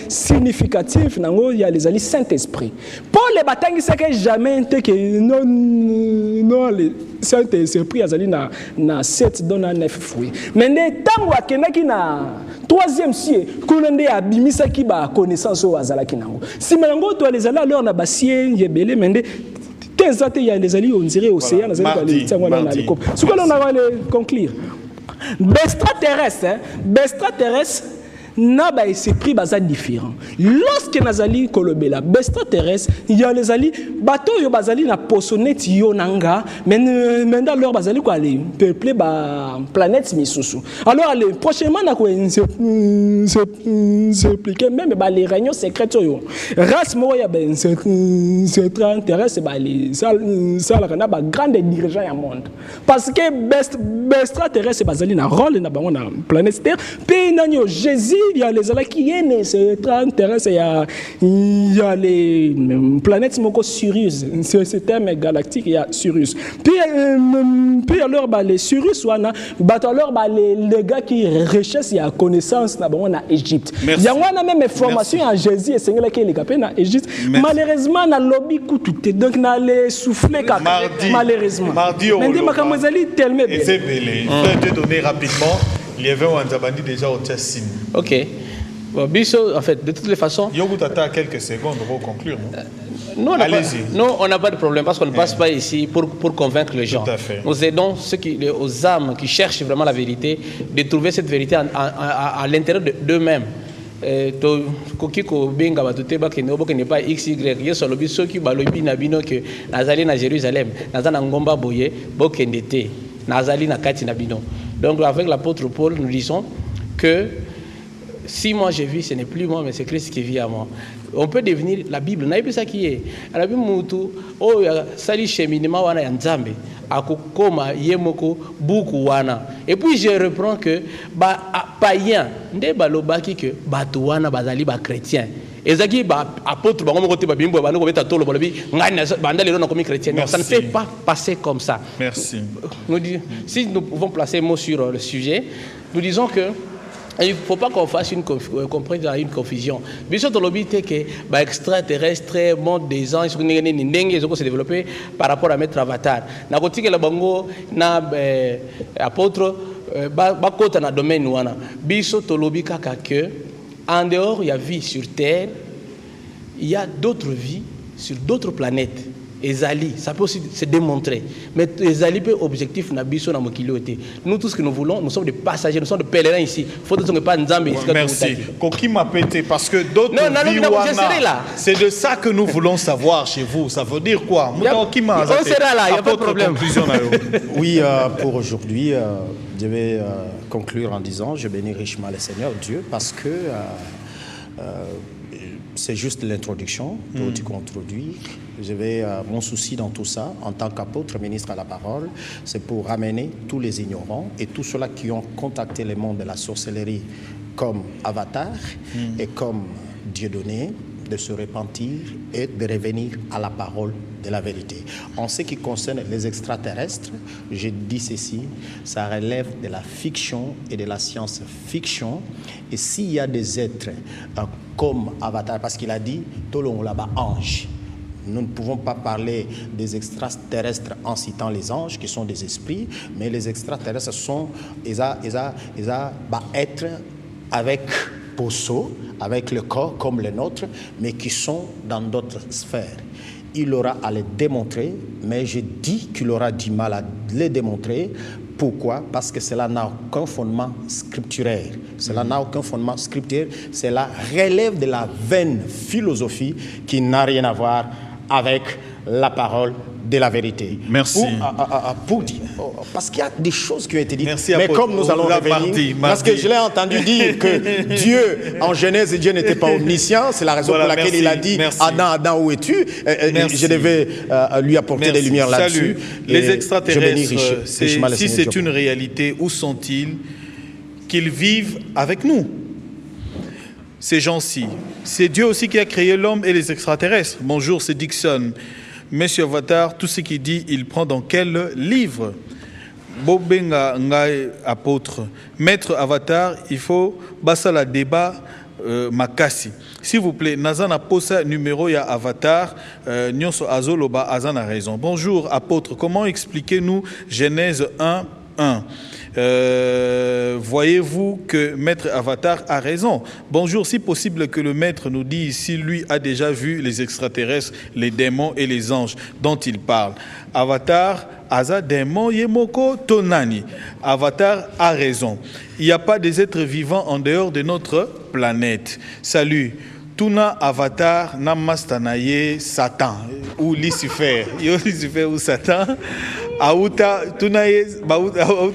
significatif, il y a les alliés Saint-Esprit. Pour les batailles, c'est que jamais que non, les Saint-Esprit, il y a 7 dans 9 fruits. Mais tant qu'il y a troisième cieux, qu'on a abimisa qui ba connaissance au azalaki nango. Si melango to les ala alors na basien yebele mende tenzate ya les ali on dirait océan na zali les tsangwana na liko. Ce que l'on va conclure. Extraterrestre n'a pas esprit bazal différent. Lorsque nazali kolobela extraterrestre, il y a les ali bateau yo bazali na posonnet yo nanga, mais maintenant leur bazali quoi aller peupler ba planète misusu. Alors allez prochainement na ko s'expliquer même ba les réunions secrètes yo. Race mo ya ben c'est extraterrestre ba les ça la ba grande dirigeant ya monde. Parce que extraterrestre bazali na rôle na bango na planète Terre, pe nanyo Jésus il y a les alliés qui est c'est intéressant il y a les planètes moko Sirius c'est système galactique il y a Sirius puis alors les Sirius wana alors les gars qui recherchent la connaissance na bon na Égypte il y a même information en Jésus et Seigneur qui les capé na Égypte malheureusement na lobby tout donc na les souffler malheureusement mais dit makamozali tellement et c'est belé je vais te donner rapidement. Il y avait un Zabandi déjà au Tchassin. Ok. Bon, Bisso, en fait, de toutes les façons. Yogo t'attends quelques secondes pour conclure. Non, on n'a pas de problème parce qu'on ne passe pas ici pour convaincre les gens. Tout à fait. Nous aidons aux âmes qui cherchent vraiment la vérité de trouver cette vérité à l'intérieur d'eux-mêmes. Kokiko benga batuteba ke nebo ke ne pas xy yeso lobi soki balobi na bino ke nazali na Jérusalem nazana ngomba boye bokendete nazali na kati na bino. Donc avec l'apôtre Paul nous disons que si moi je vis ce n'est plus moi mais c'est Christ qui vit à moi. On peut devenir la Bible na yebisa qui est la Bible mutu o sali cheminement wana ya Nzambe akokoma yemoko buku wana et puis je reprends que ba païen nde balobaki que bato wana bazali ba chrétien ezaki ba apôtre bango moko te ba bimbo ba ngobeta tolo bolobi ngani banda lelo na komi chrétien. Ça ne fait pas passer comme ça. Merci. Si nous pouvons placer un mot sur le sujet, nous disons que Il ne faut pas qu'on fasse une confusion. Biso tolobi te que ba extraterrestre, monde des anges, ils ont se développer par rapport à mettre avatar. Na kotike la bango na apôtre ba kota na domaine wana. Biso tolobi kaka que en dehors il y a vie sur terre, il y a d'autres vies sur d'autres planètes. Ezali, ça peut aussi se démontrer. Mais Ezali peut objectif na biso na mokilioté. Nous tout ce que nous voulons, nous sommes des passagers, nous sommes des pèlerins ici. Faut que pas nzambe ici. Merci. Koki m'a pété parce que d'autres c'est de ça que nous voulons savoir chez vous. Ça veut dire quoi? On sera là, il n'y a pas de problème. Oui, pour aujourd'hui, je vais conclure en disant, je bénis richement le Seigneur Dieu parce que c'est juste l'introduction pour t'y introduire. Mon souci dans tout ça, en tant qu'apôtre, ministre à la parole, c'est pour ramener tous les ignorants et tous ceux-là qui ont contacté le monde de la sorcellerie comme avatar et comme Dieudonné, de se repentir et de revenir à la parole de la vérité. En ce qui concerne les extraterrestres, je dis ceci, ça relève de la fiction et de la science-fiction. Et s'il y a des êtres comme Avatar, parce qu'il a dit, Tolong là-bas, ange. Nous ne pouvons pas parler des extraterrestres en citant les anges, qui sont des esprits, mais les extraterrestres sont êtres avec Posso, avec le corps comme le nôtre, mais qui sont dans d'autres sphères. Il aura à les démontrer, mais je dis qu'il aura du mal à les démontrer. Pourquoi? Parce que cela n'a aucun fondement scripturaire. Cela n'a aucun fondement scripturaire. Cela relève de la vaine philosophie qui n'a rien à voir avec la parole de la vérité. Merci. Pour dire, parce qu'il y a des choses qui ont été dites. Merci, mais comme nous allons revenir, parce que je l'ai entendu dire que Dieu, en Genèse, Dieu n'était pas omniscient. C'est la raison pour laquelle il a dit, Adam, où es-tu? Je devais lui apporter des lumières là-dessus. Les extraterrestres, si c'est une réalité, où sont-ils? Qu'ils vivent avec nous. Ces gens-ci. C'est Dieu aussi qui a créé l'homme et les extraterrestres. Bonjour, c'est Dixon. Monsieur Avatar, tout ce qu'il dit, il prend dans quel livre? Bobenga Ngai apôtre. Maître Avatar, il faut basa la débat makasi. S'il vous plaît, Nazana posa numéro ya Avatar, Nyonso Azoloba Azana raison. Bonjour apôtre, comment expliquez-nous Genèse 1:1? Voyez-vous que Maître Avatar a raison? Bonjour, si possible que le Maître nous dise ici, lui a déjà vu les extraterrestres, les démons et les anges dont il parle. Avatar, Aza, démon, Yemoko, Tonani. Avatar a raison. Il n'y a pas des êtres vivants en dehors de notre planète. Salut. Tuna Avatar, Namastanaye, Satan, ou Lucifer. Yo Lucifer ou Satan. Aouta, Tunaye,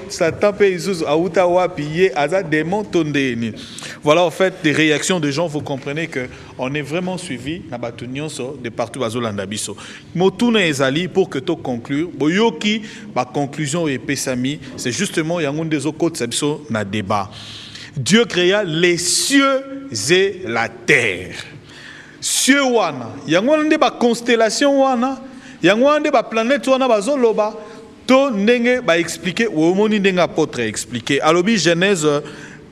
Satan, Peisus, Aouta, Wapiye, Aza, démon, Tondeni. Voilà, en fait, des réactions de gens, vous comprenez qu'on est vraiment suivi, de partout à Zolandabiso. Motuna Ezali, pour que tu conclures, Boyoki, ma conclusion est Pesami, c'est justement, il y a un des autres côtés, na débat. Dieu créa les cieux et la terre. Cieux wana, yangwande ba constellation wana, yangwande ba planète wana bazoloba, to ndenge ba expliquer ou omoni ndenge apôtre expliquer. Alobi Genèse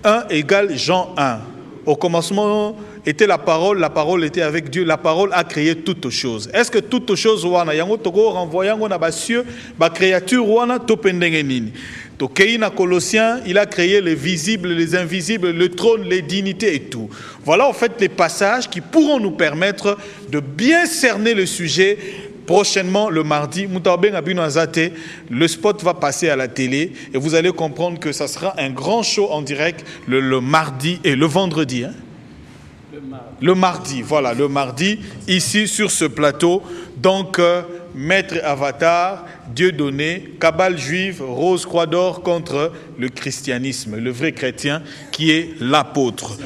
1 égale Jean 1. Au commencement était la parole était avec Dieu, la parole a créé toutes choses. Est-ce que toutes choses wana yango toko renvoyant na ba cieux, ba créature wana to pendenge nini? Tokeina Colossiens, il a créé les visibles, les invisibles, le trône, les dignités et tout. Voilà en fait les passages qui pourront nous permettre de bien cerner le sujet. Prochainement, le mardi, le spot va passer à la télé et vous allez comprendre que ça sera un grand show en direct le mardi et le vendredi. Hein? Le mardi, voilà, le mardi, ici sur ce plateau. Donc, Maître Avatar, Dieudonné, cabale juive, rose croix d'or contre le christianisme, le vrai chrétien qui est l'apôtre.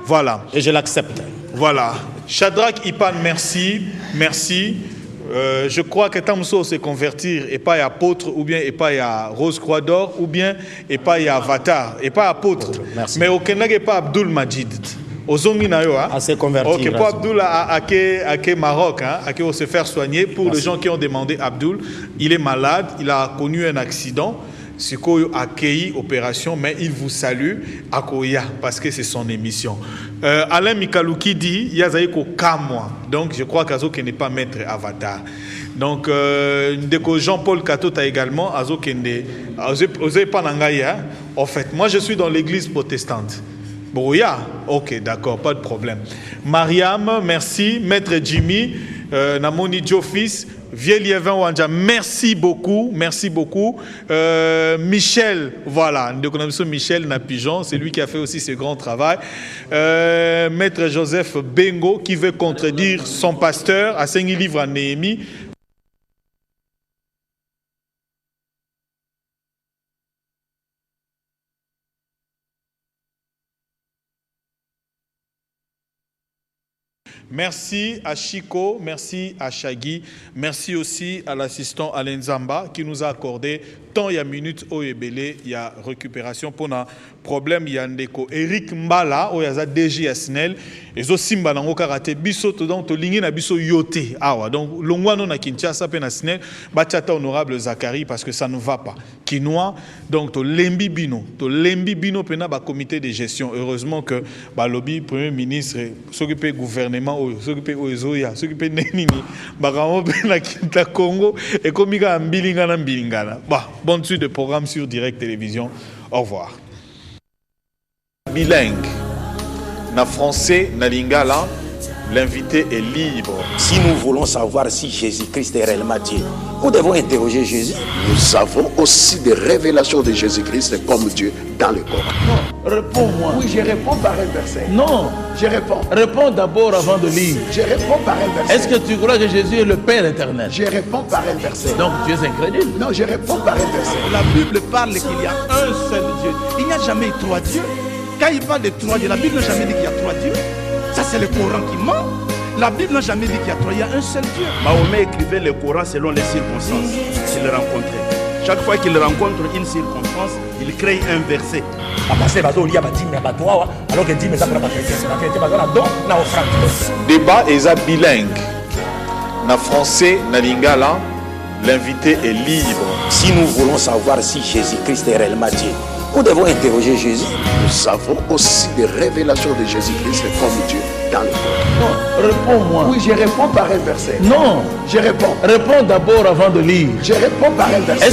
Voilà. Et je l'accepte. Voilà. Shadrach Ipan, merci. Merci. Je crois que Tamso se convertir et pas apôtre ou bien et pas à rose croix d'or ou bien et pas à Avatar et pas apôtre. Merci. Mais au Kenya et pas Abdul Majid. Ozongi na yo, hein? Assez converti. Ok, pour Abdul à Maroc, hein? À se faire soigner. Pour les gens qui ont demandé Abdul, il est malade, il a connu un accident Sikoyo accueilli opération, mais il vous salue Akoya parce que c'est son émission. Alain Mikalouki dit Yazaïko Kamwa. Donc je crois qu'Azo n'est pas maître avatar. Donc Jean-Paul Katota également Azo Kende. En fait, moi je suis dans l'église protestante. Brouya, ok, d'accord, pas de problème. Mariam, merci. Maître Jimmy, Namoni Jofis, Vieux-Liévin Wanja, merci beaucoup, merci beaucoup. Michel, voilà, Michel Napigeon, c'est lui qui a fait aussi ce grand travail. Maître Joseph Bengo, qui veut contredire son pasteur à 5 livres à Néhémie. Merci à Chico, merci à Chagui, merci aussi à l'assistant Alain Zamba qui nous a accordé tant il y a minutes au Ebele, il y a récupération pour un problème, il y a ndeko Eric Mbala, il y a DG Asnel, et zo simba nango karate biso to donc to lingi na biso yote awa donc longwano na Kinshasa pe na Asnel bachata honorable Zachary parce que ça ne va pas. Kinois donc to lembi bino pena ba comité de gestion. Heureusement que ba lobby premier ministre s'occuper gouvernement s'occuper ozoya s'occuper nenini ba ramo na Kinta Congo et komika mbilingana. Bah, bonne suite de programme sur Direct Télévision. Au revoir. Bilingue. Na français, na lingala, l'invité est libre. Si nous voulons savoir si Jésus-Christ est réellement Dieu, nous devons interroger Jésus. Nous avons aussi des révélations de Jésus-Christ comme Dieu dans le Coran. Non, réponds-moi. Oui, je réponds par un verset. Non. Je réponds. Réponds d'abord avant de lire. Je réponds par un verset. Est-ce que tu crois que Jésus est le Père éternel? Je réponds par un verset. Donc tu es incrédule. Non, je réponds par un verset. La Bible parle qu'il y a un seul Dieu. Il n'y a jamais eu 3 dieux. Quand il parle de 3 dieux, la Bible n'a jamais dit qu'il y a 3 dieux. Ça, c'est le Coran qui ment. La Bible n'a jamais dit qu'il y a 3, il y a un seul Dieu. Mahomet écrivait le Coran selon les circonstances qu'il rencontrait. Chaque fois qu'il rencontre une circonstance, il crée un verset. Débat est bilingue. Na français, na lingala, l'invité est libre. Si nous voulons savoir si Jésus-Christ est réellement Dieu, nous devons interroger Jésus. Nous avons aussi des révélations de Jésus-Christ comme Dieu dans le Coran. Non, réponds-moi. Oui, je réponds par un verset. Non. Je réponds. Réponds d'abord avant de lire. Je réponds par un verset.